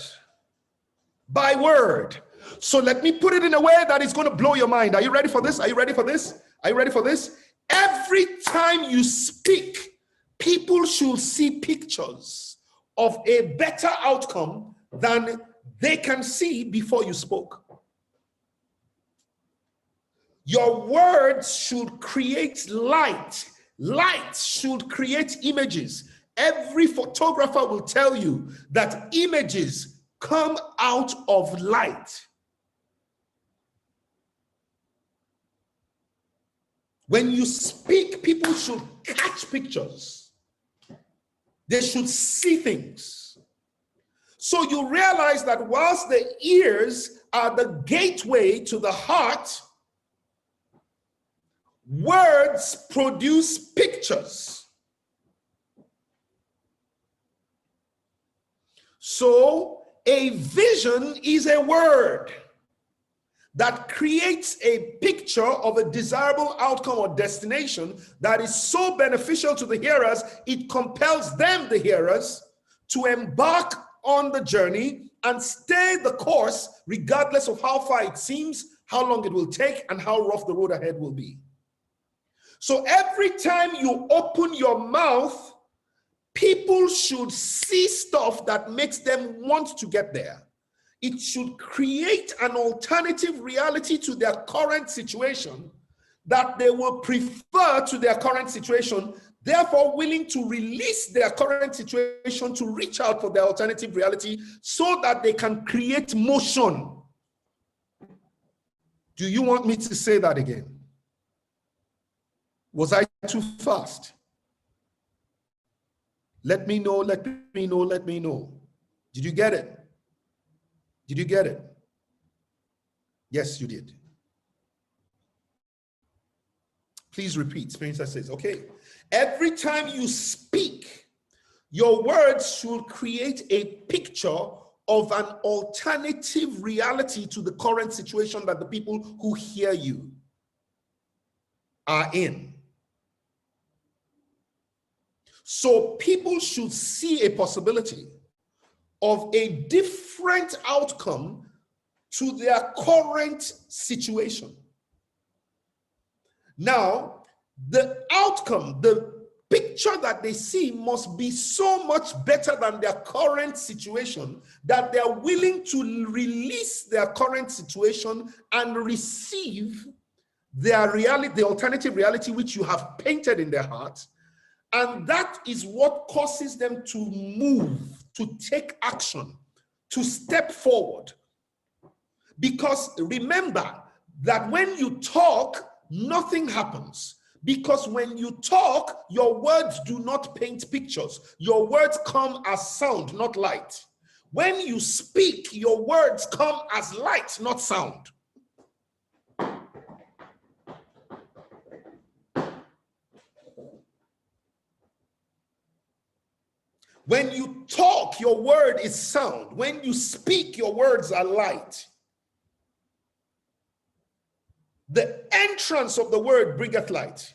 By word. So let me put it in a way that is going to blow your mind. Are you ready for this? Are you ready for this? Are you ready for this? Every time you speak, people should see pictures of a better outcome than they can see before you spoke. Your words should create light. Light should create images. Every photographer will tell you that images come out of light. When you speak, people should catch pictures. They should see things. So you realize that whilst the ears are the gateway to the heart, words produce pictures. So A vision is a word that creates a picture of a desirable outcome or destination that is so beneficial to the hearers, it compels them, the hearers, to embark on the journey and stay the course, regardless of how far it seems, how long it will take, and how rough the road ahead will be. So every time you open your mouth, people should see stuff that makes them want to get there. It should create an alternative reality to their current situation that they will prefer to their current situation, therefore willing to release their current situation to reach out for their alternative reality so that they can create motion. Do you want me to say that again? Was I too fast? Let me know, let me know, let me know. Did you get it? Did you get it? Yes, you did. Please repeat. Spencer says, okay. Every time you speak, your words should create a picture of an alternative reality to the current situation that the people who hear you are in. So people should see a possibility of a different outcome to their current situation. Now, the outcome, the picture that they see must be so much better than their current situation that they're willing to release their current situation and receive their reality, the alternative reality which you have painted in their heart. And that is what causes them to move, to take action, to step forward. Because remember that when you talk, nothing happens. Because when you talk, your words do not paint pictures. Your words come as sound, not light. When you speak, your words come as light, not sound. When you talk, your word is sound. When you speak, your words are light. The entrance of the word bringeth light.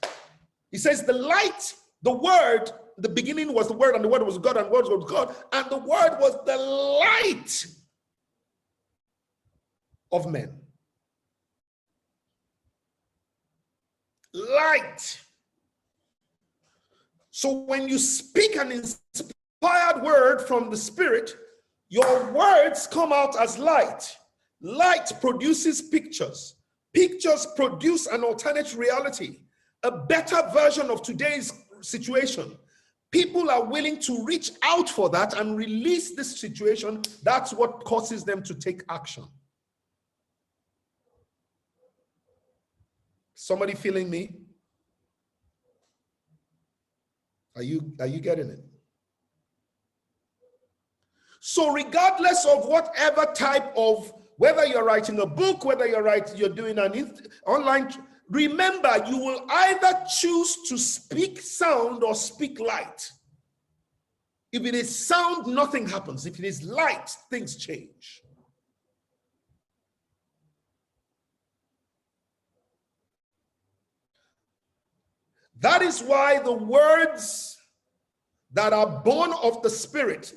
He says the light, the word, the beginning was the word, and the word was God, and the word was God, and the word was the light of men. Light. So when you speak an inspired word from the Spirit, your words come out as light. Light produces pictures. Pictures produce an alternate reality, a better version of today's situation. People are willing to reach out for that and release this situation. That's what causes them to take action. Somebody feeling me? Are you getting it? So regardless of whatever type of, whether you're writing a book, whether you're doing an online, remember you will either choose to speak sound or speak light. If it is sound, nothing happens. If it is light, things change. That is why the words that are born of the Spirit,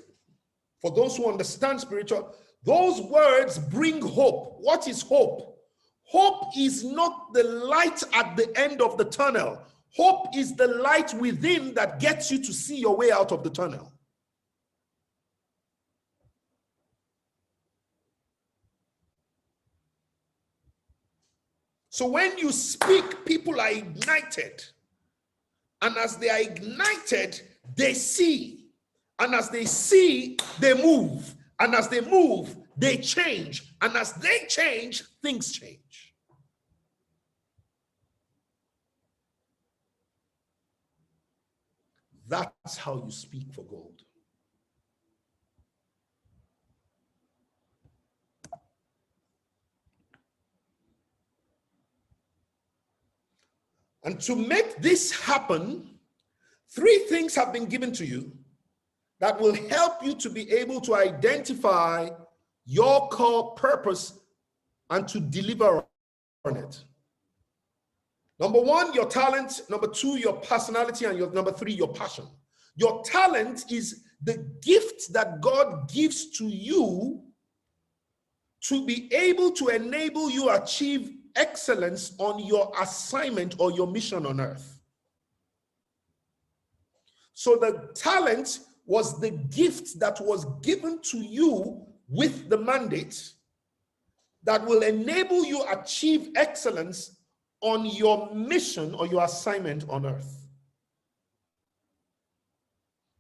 for those who understand spiritual, those words bring hope. What is hope? Hope is not the light at the end of the tunnel. Hope is the light within that gets you to see your way out of the tunnel. So when you speak, people are ignited. And as they are ignited, they see. And as they see, they move. And as they move, they change. And as they change, things change. That's how you speak for gold. And to make this happen, 3 things have been given to you that will help you to be able to identify your core purpose and to deliver on it. Number one, your talent. Number two, your personality. And number three, your passion. Your talent is the gift that God gives to you to be able to enable you achieve excellence on your assignment or your mission on earth. So the talent was the gift that was given to you with the mandate that will enable you achieve excellence on your mission or your assignment on earth.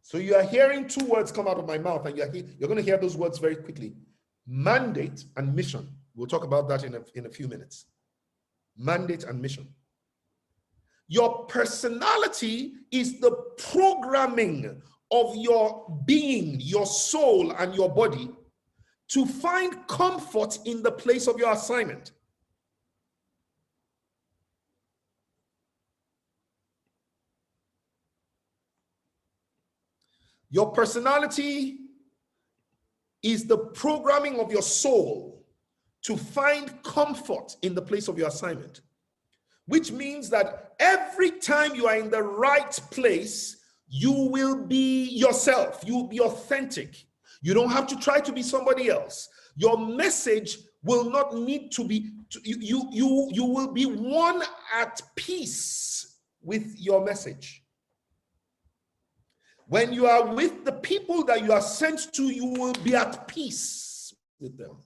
So you are hearing two words come out of my mouth, and you're going to hear those words very quickly. Mandate and mission. We'll talk about that in a few minutes. Mandate and mission. Your personality is the programming of your being, your soul, and your body to find comfort in the place of your assignment. Your personality is the programming of your soul to find comfort in the place of your assignment, which means that every time you are in the right place, you will be yourself. You will be authentic. You don't have to try to be somebody else. Your message will not need to be, you will be one at peace with your message. When you are with the people that you are sent to, you will be at peace with them.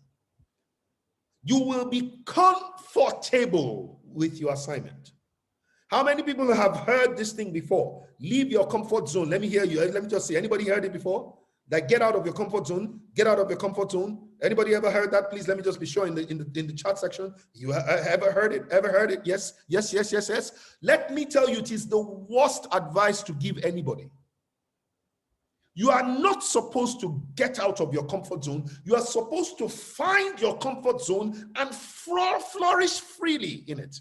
You will be comfortable with your assignment. How many people have heard this thing before? Leave your comfort zone. Let me hear you. Let me just see. Anybody heard it before? That get out of your comfort zone. Get out of your comfort zone. Anybody ever heard that? Please let me just be sure in the chat section. You ever heard it? Ever heard it? Yes, yes, yes, yes, yes. Let me tell you, it is the worst advice to give anybody. You are not supposed to get out of your comfort zone. You are supposed to find your comfort zone and flourish freely in it.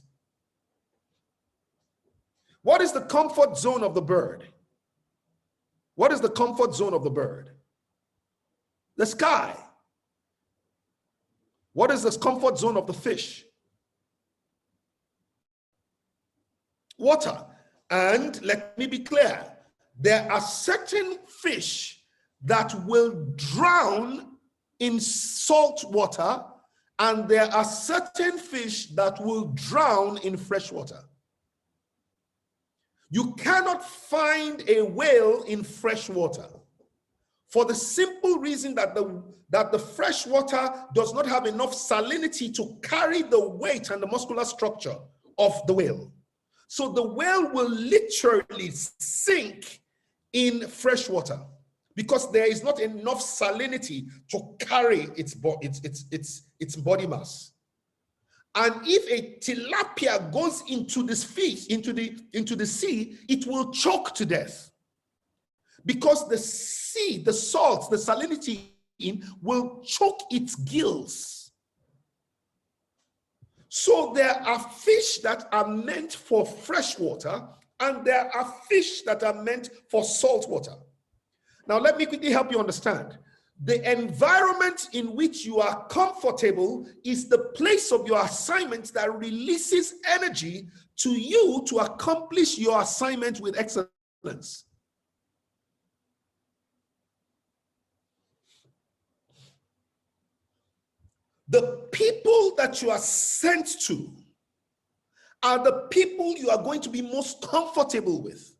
What is the comfort zone of the bird? What is the comfort zone of the bird? The sky. What is the comfort zone of the fish? Water. And let me be clear, there are certain fish that will drown in salt water, and there are certain fish that will drown in fresh water. You cannot find a whale in fresh water for the simple reason that the fresh water does not have enough salinity to carry the weight and the muscular structure of the whale. So the whale will literally sink in fresh water because there is not enough salinity to carry its body mass. And if a tilapia goes into this fish, into the sea, it will choke to death because the sea, the salt, the salinity will choke its gills. So there are fish that are meant for fresh water, and there are fish that are meant for salt water. Now, let me quickly help you understand. The environment in which you are comfortable is the place of your assignment that releases energy to you to accomplish your assignment with excellence. The people that you are sent to are the people you are going to be most comfortable with.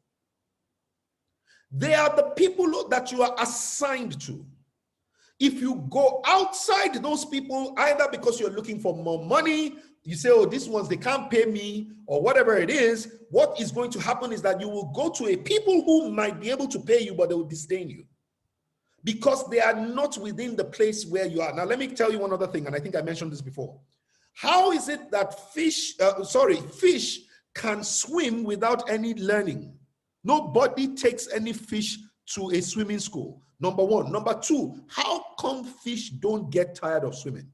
They are the people that you are assigned to. If you go outside those people, either because you're looking for more money, you say, oh, these ones, they can't pay me, or whatever it is, what is going to happen is that you will go to a people who might be able to pay you, but they will disdain you because they are not within the place where you are. Now, let me tell you one other thing, and I think I mentioned this before. How is it that fish can swim without any learning? Nobody takes any fish to a swimming school. Number one. Number two, how come fish don't get tired of swimming?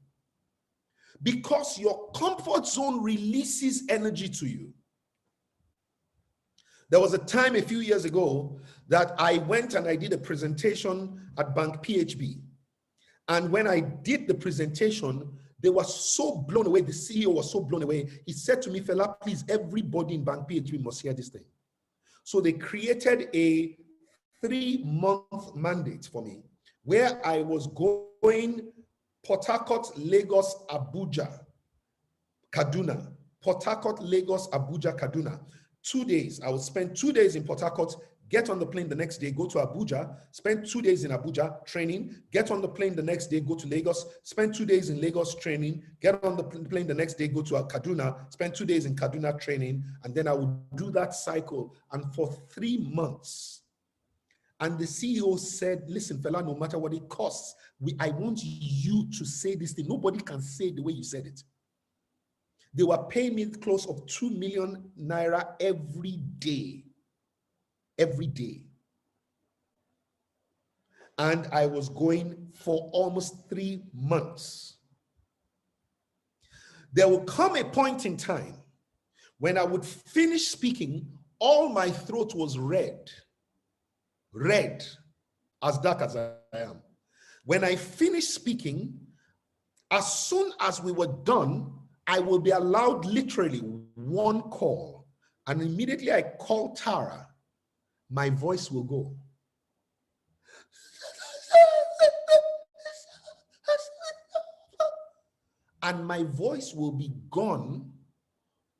Because your comfort zone releases energy to you. There was a time a few years ago that I went and I did a presentation at Bank PHB. And when I did the presentation, they were so blown away. The CEO was so blown away. He said to me, Fela, please, everybody in Bank PHB must hear this thing. So they created a 3-month mandate for me where I was going Port Harcourt, Lagos, Abuja, Kaduna. Port Harcourt, Lagos, Abuja, Kaduna. 2 days. I would spend 2 days in Port Harcourt, get on the plane the next day, go to Abuja, spend 2 days in Abuja training, get on the plane the next day, go to Lagos, spend 2 days in Lagos training, get on the plane the next day, go to Kaduna, spend 2 days in Kaduna training, and then I would do that cycle. And for 3 months, and the CEO said, listen, Fela, no matter what it costs, I want you to say this thing. Nobody can say it the way you said it. They were paying me close of 2 million naira every day. Every day. And I was going for almost 3 months. There will come a point in time when I would finish speaking, all my throat was red, as dark as I am. When I finished speaking, as soon as we were done, I will be allowed literally one call. And immediately I call Tara, my voice will go. And my voice will be gone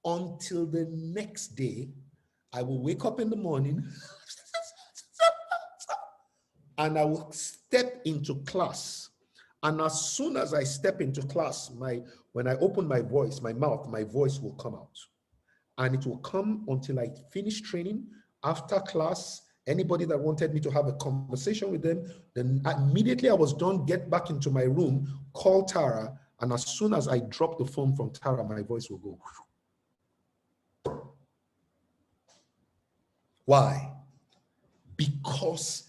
until the next day. I will wake up in the morning and I will step into class. And as soon as I step into class, when I open my voice, my mouth, my voice will come out. And it will come until I finish training. After class, anybody that wanted me to have a conversation with them, then immediately I was done, get back into my room, call Tara, and as soon as I drop the phone from Tara, my voice will go. Why? Because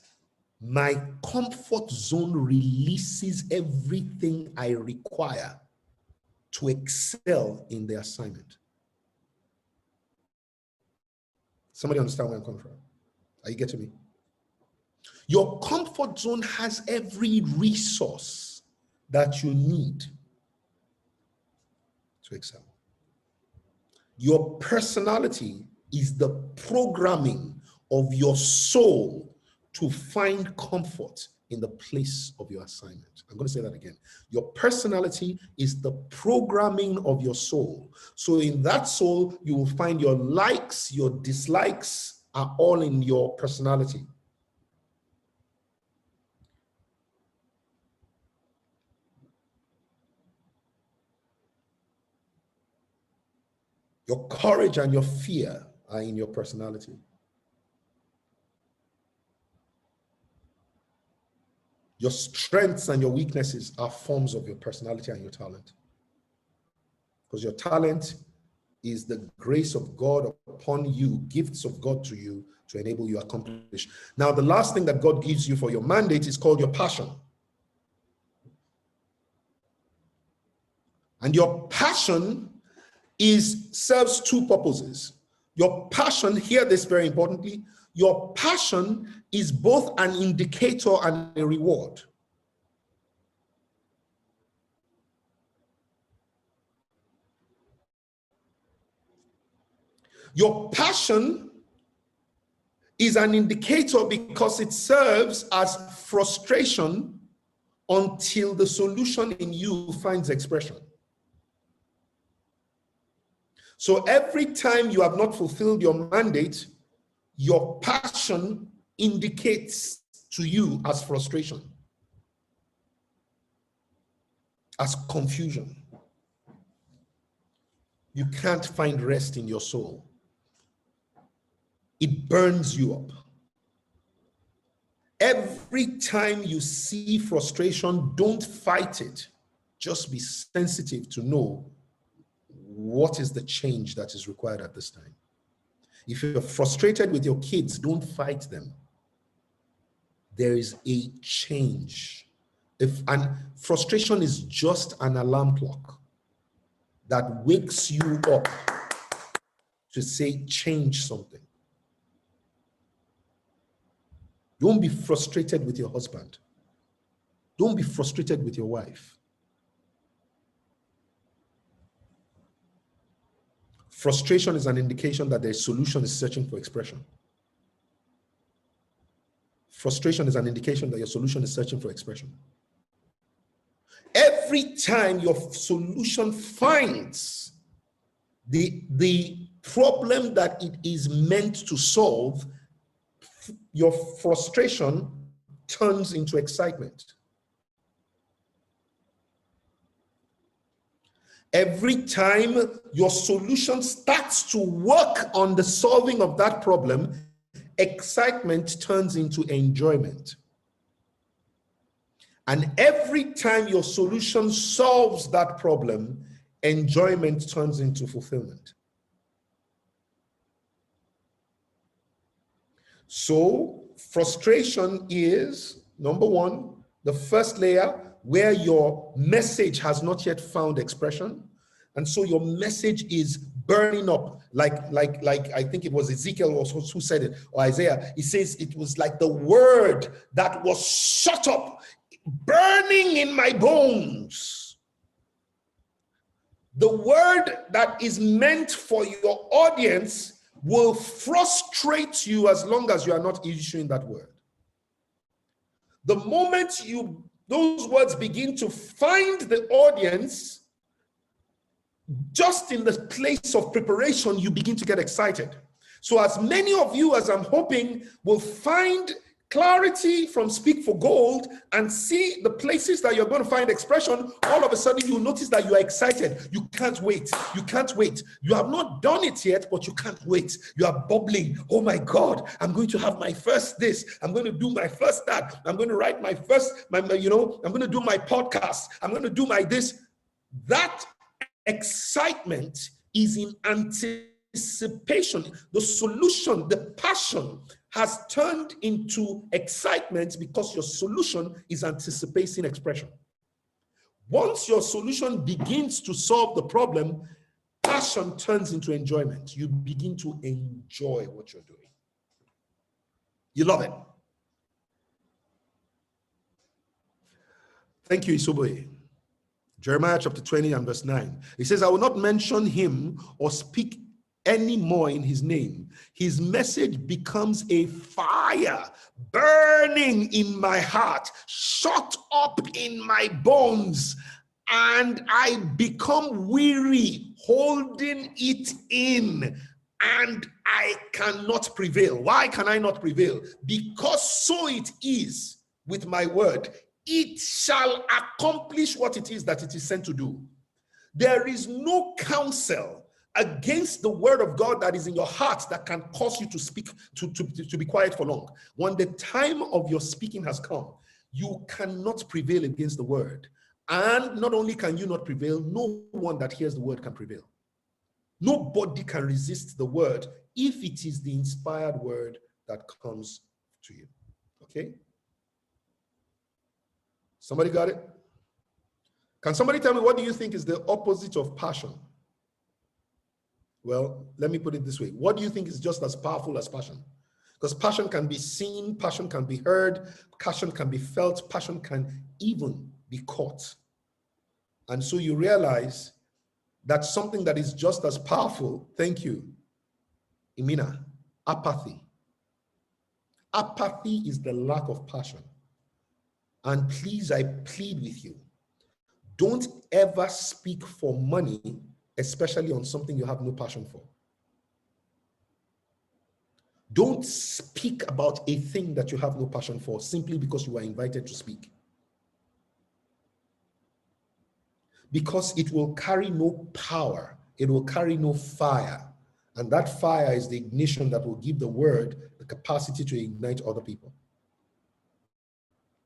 my comfort zone releases everything I require to excel in the assignment. Somebody understand where I'm coming from? Are you getting me? Your comfort zone has every resource that you need to excel. Your personality is the programming of your soul to find comfort in the place of your assignment. I'm going to say that again. Your personality is the programming of your soul. So in that soul, you will find your likes, your dislikes are all in your personality. Your courage and your fear are in your personality. Your strengths and your weaknesses are forms of your personality and your talent. Because your talent is the grace of God upon you, gifts of God to you to enable you to accomplish. Now, the last thing that God gives you for your mandate is called your passion. And your passion serves two purposes. Your passion, hear this very importantly, your passion is both an indicator and a reward. Your passion is an indicator because it serves as frustration until the solution in you finds expression. So every time you have not fulfilled your mandate, your passion indicates to you as frustration, as confusion. You can't find rest in your soul. It burns you up. Every time you see frustration, don't fight it. Just be sensitive to know what is the change that is required at this time. If you're frustrated with your kids, don't fight them. There is a change. And frustration is just an alarm clock that wakes you up to say, change something. Don't be frustrated with your husband. Don't be frustrated with your wife. Frustration is an indication that the solution is searching for expression. Frustration is an indication that your solution is searching for expression. Every time your solution finds the problem that it is meant to solve, your frustration turns into excitement. Every time your solution starts to work on the solving of that problem, excitement turns into enjoyment. And every time your solution solves that problem, enjoyment turns into fulfillment. So frustration is, number one, the first layer where your message has not yet found expression. And so your message is burning up, like I think it was Ezekiel who said it, or Isaiah. He says it was like the word that was shut up, burning in my bones. The word that is meant for your audience will frustrate you as long as you are not issuing that word. The moment those words begin to find the audience, just in the place of preparation, you begin to get excited. So as many of you as I'm hoping will find clarity from Speak for Gold and see the places that you're going to find expression, all of a sudden you notice that you are excited. You can't wait. You can't wait. You have not done it yet, but you can't wait. You are bubbling. Oh my God, I'm going to have my first this. I'm going to do my first that. I'm going to write my first, I'm going to do my podcast. I'm going to do my this. That excitement is in anticipation. The solution, the passion has turned into excitement because your solution is anticipating expression. Once your solution begins to solve the problem, passion turns into enjoyment. You begin to enjoy what you're doing. You love it. Thank you, Isoboye. Jeremiah chapter 20 and verse 9. It says, I will not mention him or speak any more in his name. His message becomes a fire burning in my heart, shut up in my bones, and I become weary holding it in, and I cannot prevail. Why can I not prevail? Because so it is with my word. It shall accomplish what it is that it is sent to do. There is no counsel against the word of God that is in your heart that can cause you to speak, to be quiet for long. When the time of your speaking has come, you cannot prevail against the word. And not only can you not prevail, no one that hears the word can prevail. Nobody can resist the word if it is the inspired word that comes to you. Okay? Somebody got it? Can somebody tell me, what do you think is the opposite of passion? Well, let me put it this way. What do you think is just as powerful as passion? Because passion can be seen, passion can be heard, passion can be felt, passion can even be caught. And so you realize that something that is just as powerful, thank you, Imina, apathy. Apathy is the lack of passion. And please, I plead with you, don't ever speak for money, especially on something you have no passion for. Don't speak about a thing that you have no passion for simply because you are invited to speak. Because it will carry no power, it will carry no fire. And that fire is the ignition that will give the word the capacity to ignite other people.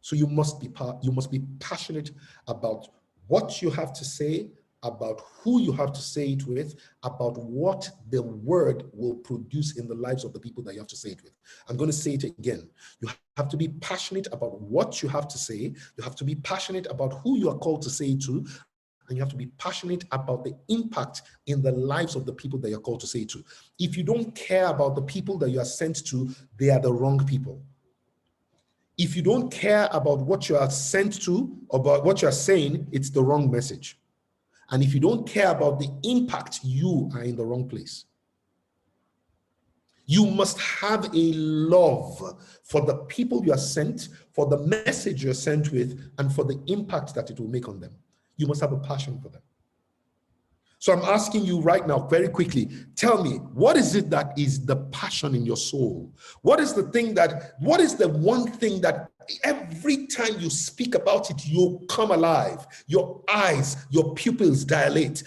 So you must be passionate about what you have to say, about who you have to say it with, about what the word will produce in the lives of the people that you have to say it with. I'm going to say it again. You have to be passionate about what you have to say. You have to be passionate about who you are called to say it to. And you have to be passionate about the impact in the lives of the people that you're called to say it to. If you don't care about the people that you are sent to, they are the wrong people. If you don't care about what you are sent to, about what you are saying, it's the wrong message. And if you don't care about the impact, you are in the wrong place. You must have a love for the people you are sent, for the message you're sent with, and for the impact that it will make on them. You must have a passion for them. So I'm asking you right now, very quickly, tell me, what is it that is the passion in your soul? What is the one thing that every time you speak about it, you come alive? Your eyes, your pupils dilate.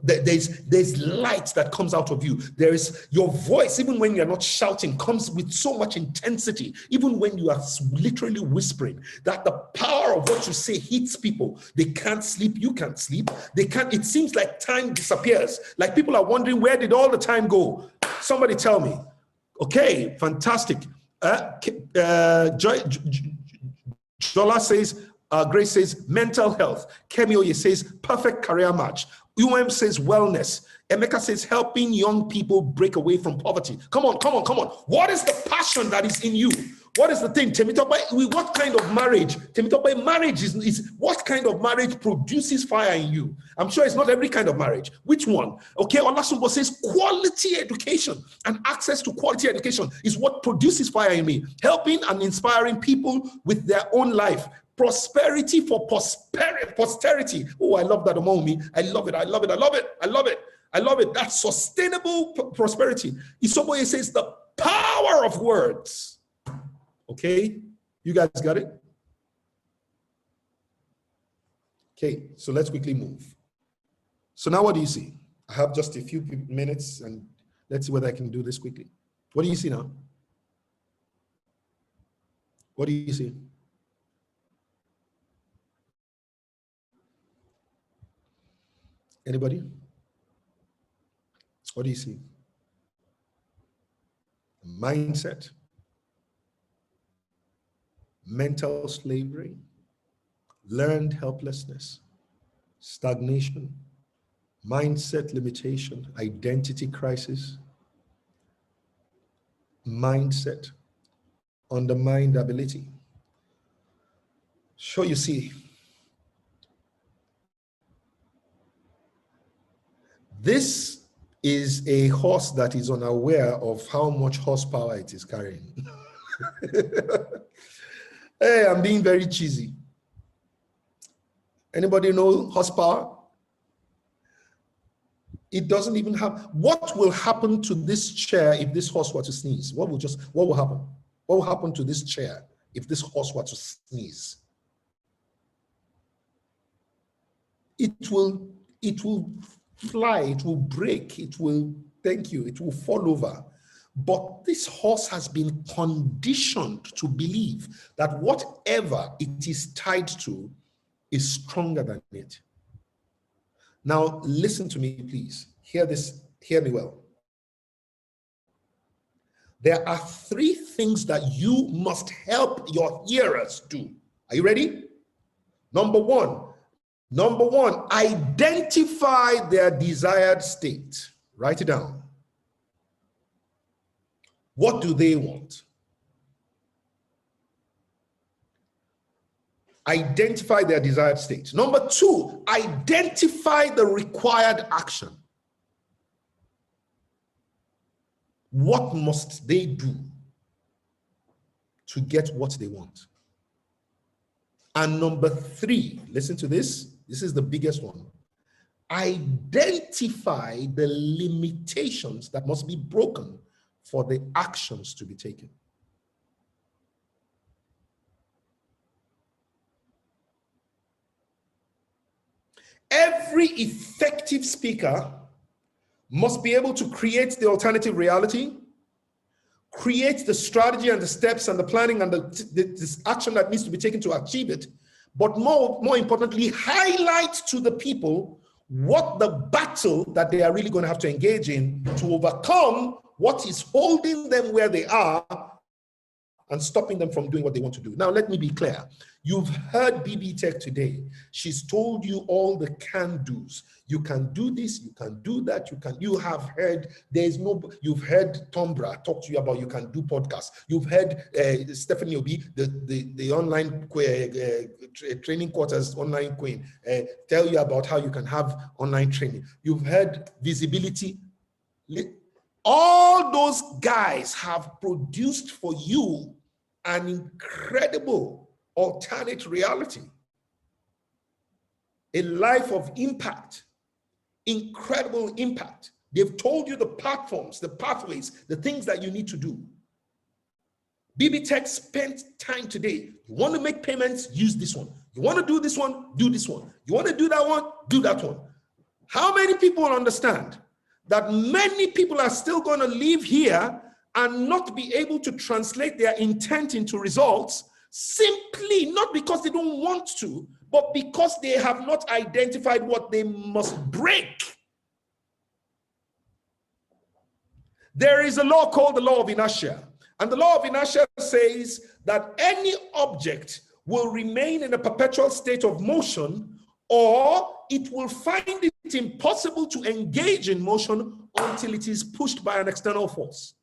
There's light that comes out of you. There is your voice, even when you're not shouting, comes with so much intensity, even when you are literally whispering, that the power of what you say hits people. They can't sleep, you can't sleep. It seems like time disappears. Like people are wondering, where did all the time go? Somebody tell me. Okay, fantastic. Jola says, Grace says, mental health. Kemi Oye says, perfect career match. says, wellness. Emeka says, helping young people break away from poverty. Come on. What is the passion that is in you? What is the thing? Temitope, what kind of marriage? Temitope, marriage is what kind of marriage produces fire in you? I'm sure it's not every kind of marriage. Which one? Okay, Olasumbo says quality education and access to quality education is what produces fire in me. Helping and inspiring people with their own life. Prosperity for posterity. Oh, I love that among me. I love it. That's sustainable prosperity. Isoboye says the power of words. Okay, you guys got it? Okay, so let's quickly move. So now what do you see? I have just a few minutes and let's see whether I can do this quickly. What do you see now? What do you see? Anybody? What do you see? Mindset, mental slavery, learned helplessness, stagnation, mindset limitation, identity crisis, mindset, undermined ability. So you see, this is a horse that is unaware of how much horsepower it is carrying. Hey, I'm being very cheesy. Anybody know horsepower? It doesn't even have. What will happen to this chair if this horse were to sneeze? What will happen? What will happen to this chair if this horse were to sneeze? It will fly, it will break, it will fall over. But this horse has been conditioned to believe that whatever it is tied to is stronger than it. Now, listen to me, please. Hear me well. There are 3 things that you must help your hearers do. Are you ready? Number one, identify their desired state. Write it down. What do they want? Identify their desired state. Number 2, identify the required action. What must they do to get what they want? And number 3, listen to this. This is the biggest one. Identify the limitations that must be broken for the actions to be taken. Every effective speaker must be able to create the alternative reality, create the strategy and the steps and the planning and this action that needs to be taken to achieve it, but more importantly, highlight to the people what the battle that they are really going to have to engage in to overcome what is holding them where they are and stopping them from doing what they want to do. Now, let me be clear. You've heard BB Tech today. She's told you all the can-dos. You can do this, you can do that, you have heard, you've heard Tombra talk to you about you can do podcasts. You've heard Stephanie Obi, the online training quarters online queen, tell you about how you can have online training. You've heard Visibility. All those guys have produced for you an incredible alternate reality, a life of impact, incredible impact. They've told you the platforms, the pathways, the things that you need to do. BB Tech spent time today. You want to make payments, use this one. You want to do this one, do this one. You want to do that one, do that one. How many people understand that many people are still going to live here and not be able to translate their intent into results, simply not because they don't want to, but because they have not identified what they must break? There is a law called the law of inertia. And the law of inertia says that any object will remain in a perpetual state of motion, or it will find it impossible to engage in motion until it is pushed by an external force.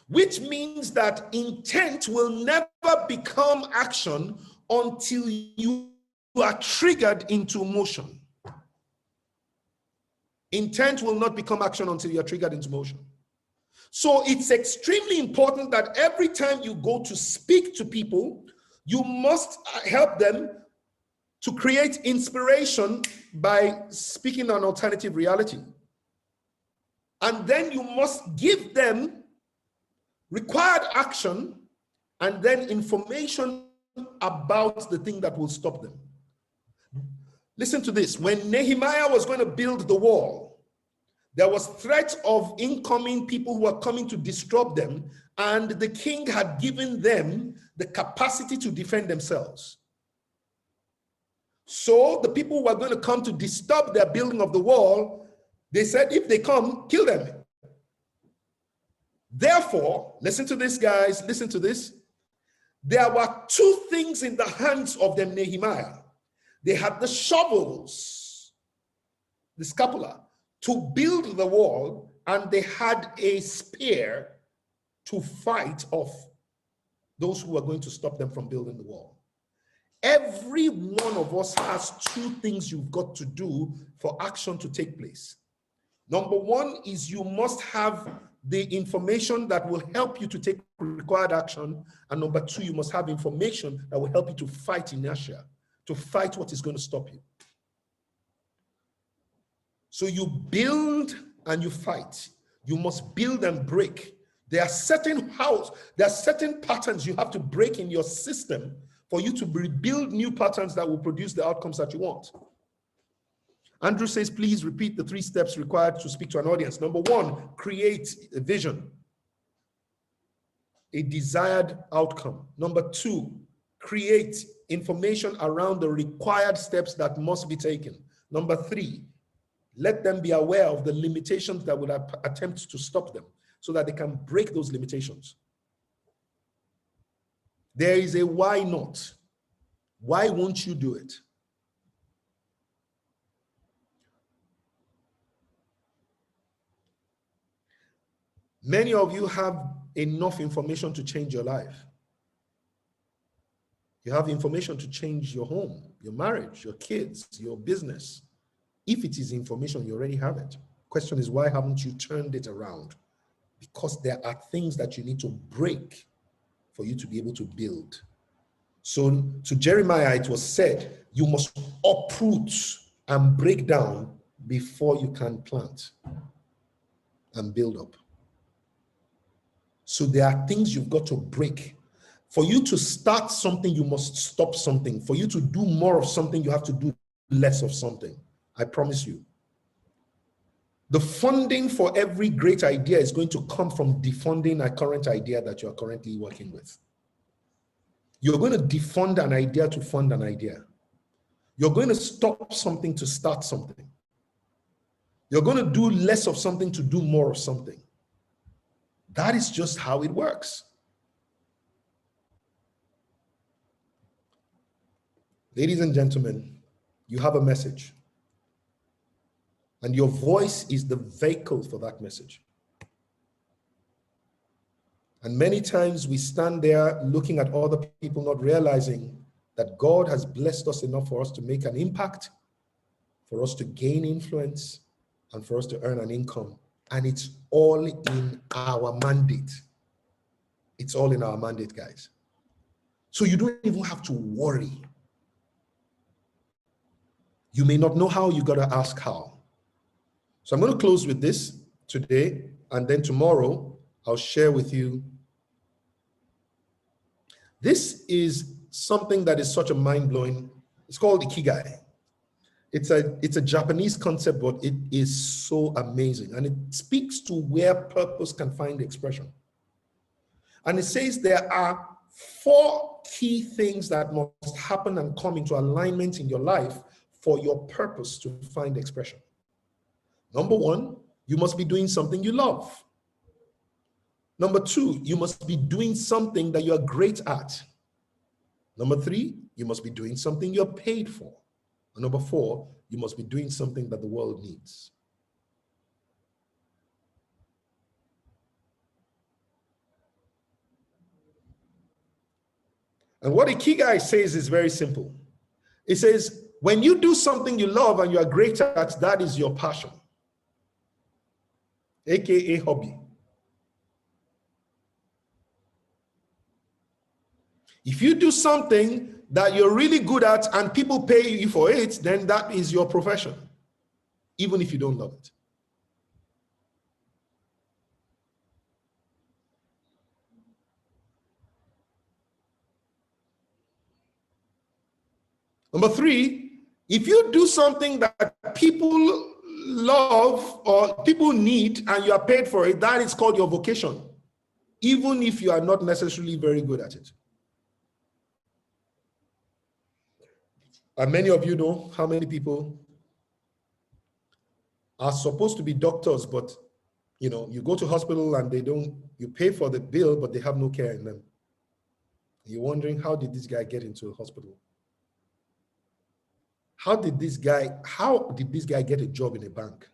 Which means that intent will never become action until you are triggered into motion. Intent will not become action until you are triggered into motion. So it's extremely important that every time you go to speak to people, you must help them to create inspiration by speaking an alternative reality. And then you must give them required action and then information about the thing that will stop them. Listen to this. When Nehemiah was going to build the wall, there was threat of incoming people who were coming to disrupt them, and the king had given them the capacity to defend themselves. So the people who were going to come to disturb their building of the wall, they said, if they come, kill them. Therefore, listen to this, guys, listen to this. There were two things in the hands of them, Nehemiah. They had the shovels, the scapula, to build the wall, and they had a spear to fight off those who were going to stop them from building the wall. Every one of us has two things you've got to do for action to take place. Number one is you must have the information that will help you to take required action. And number two, you must have information that will help you to fight inertia, to fight what is going to stop you. So you build and you fight. You must build and break. There are certain patterns you have to break in your system for you to rebuild new patterns that will produce the outcomes that you want. Andrew says, please repeat the 3 steps required to speak to an audience. Number 1, create a vision, a desired outcome. Number 2, create information around the required steps that must be taken. Number 3, let them be aware of the limitations that would attempt to stop them so that they can break those limitations. There is a why not. Why won't you do it? Many of you have enough information to change your life. You have information to change your home, your marriage, your kids, your business. If it is information, you already have it. Question is, why haven't you turned it around? Because there are things that you need to break for you to be able to build. So to Jeremiah, it was said, you must uproot and break down before you can plant and build up. So there are things you've got to break. For you to start something, you must stop something. For you to do more of something, you have to do less of something. I promise you. The funding for every great idea is going to come from defunding a current idea that you're currently working with. You're going to defund an idea to fund an idea. You're going to stop something to start something. You're going to do less of something to do more of something. That is just how it works. Ladies and gentlemen, you have a message, and your voice is the vehicle for that message. And many times we stand there looking at other people, not realizing that God has blessed us enough for us to make an impact, for us to gain influence, and for us to earn an income. And it's all in our mandate. It's all in our mandate, guys. So you don't even have to worry. You may not know how, you got to ask how. So I'm going to close with this today, and then tomorrow I'll share with you. This is something that is such a mind-blowing. It's called Ikigai. It's a Japanese concept, but it is so amazing. And it speaks to where purpose can find expression. And it says there are 4 key things that must happen and come into alignment in your life for your purpose to find expression. Number 1, you must be doing something you love. Number 2, you must be doing something that you're great at. Number 3, you must be doing something you're paid for. And number 4, you must be doing something that the world needs. And what Ikigai says is very simple. It says, when you do something you love and you are great at, that is your passion, aka hobby. If you do something that you're really good at and people pay you for it, then that is your profession, even if you don't love it. Number 3, if you do something that people love or people need and you are paid for it, that is called your vocation, even if you are not necessarily very good at it. And many of you know how many people are supposed to be doctors, but you go to hospital and you pay for the bill, but they have no care in them. You're wondering, how did this guy get into a hospital? How did this guy get a job in a bank?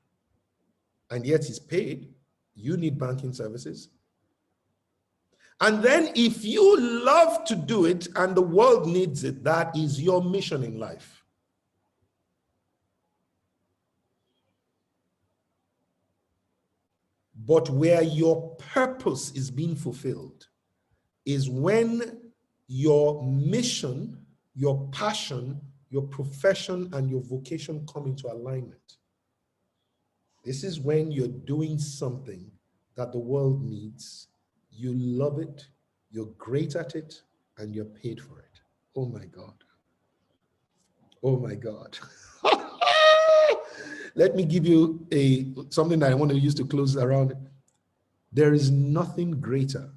And yet he's paid. You need banking services. And then if you love to do it and the world needs it, that is your mission in life. But where your purpose is being fulfilled is when your mission, your passion, your profession, and your vocation come into alignment. This is when you're doing something that the world needs. You love it, you're great at it, and you're paid for it. Oh my God. Oh my God. Let me give you something that I want to use to close around. There is nothing greater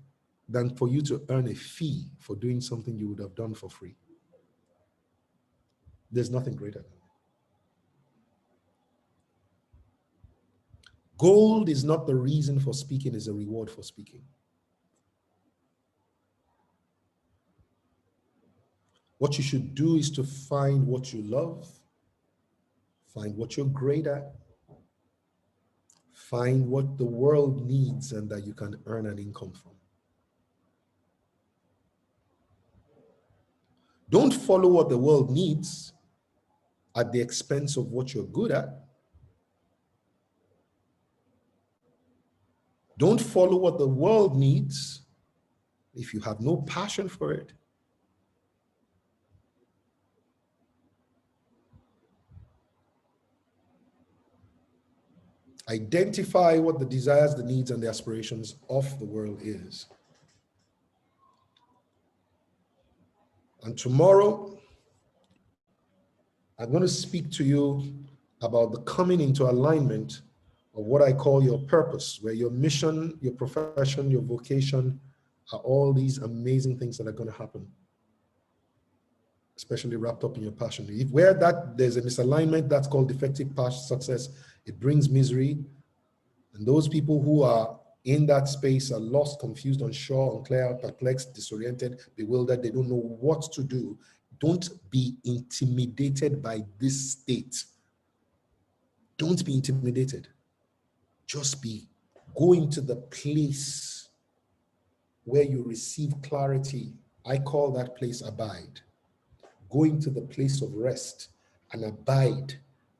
than for you to earn a fee for doing something you would have done for free. There's nothing greater than that. Gold is not the reason for speaking, it's a reward for speaking. What you should do is to find what you love, find what you're great at, find what the world needs and that you can earn an income from. Don't follow what the world needs at the expense of what you're good at. Don't follow what the world needs if you have no passion for it. Identify what the desires, the needs, and the aspirations of the world is. And tomorrow, I'm going to speak to you about the coming into alignment of what I call your purpose, where your mission, your profession, your vocation are all these amazing things that are going to happen, especially wrapped up in your passion. If where there's a misalignment, that's called defective past success. It brings misery. And those people who are in that space are lost, confused, unsure, unclear, perplexed, disoriented, bewildered. They don't know what to do. Don't be intimidated by this state. Don't be intimidated. Just be going to the place where you receive clarity. I call that place abide. Going to the place of rest and abide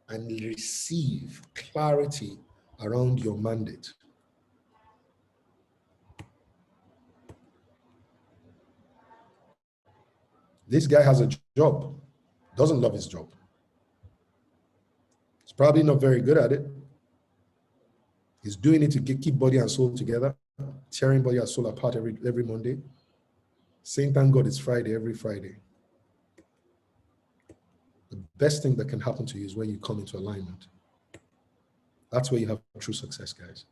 and receive clarity around your mandate. This guy has a job, doesn't love his job. He's probably not very good at it. He's doing it to keep body and soul together, tearing body and soul apart every Monday. Saying thank God it's Friday every Friday. The best thing that can happen to you is when you come into alignment. That's where you have true success, guys.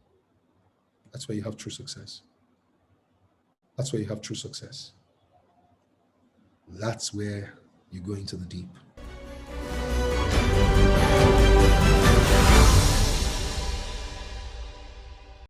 That's where you have true success. That's where you have true success. That's where you go into the deep.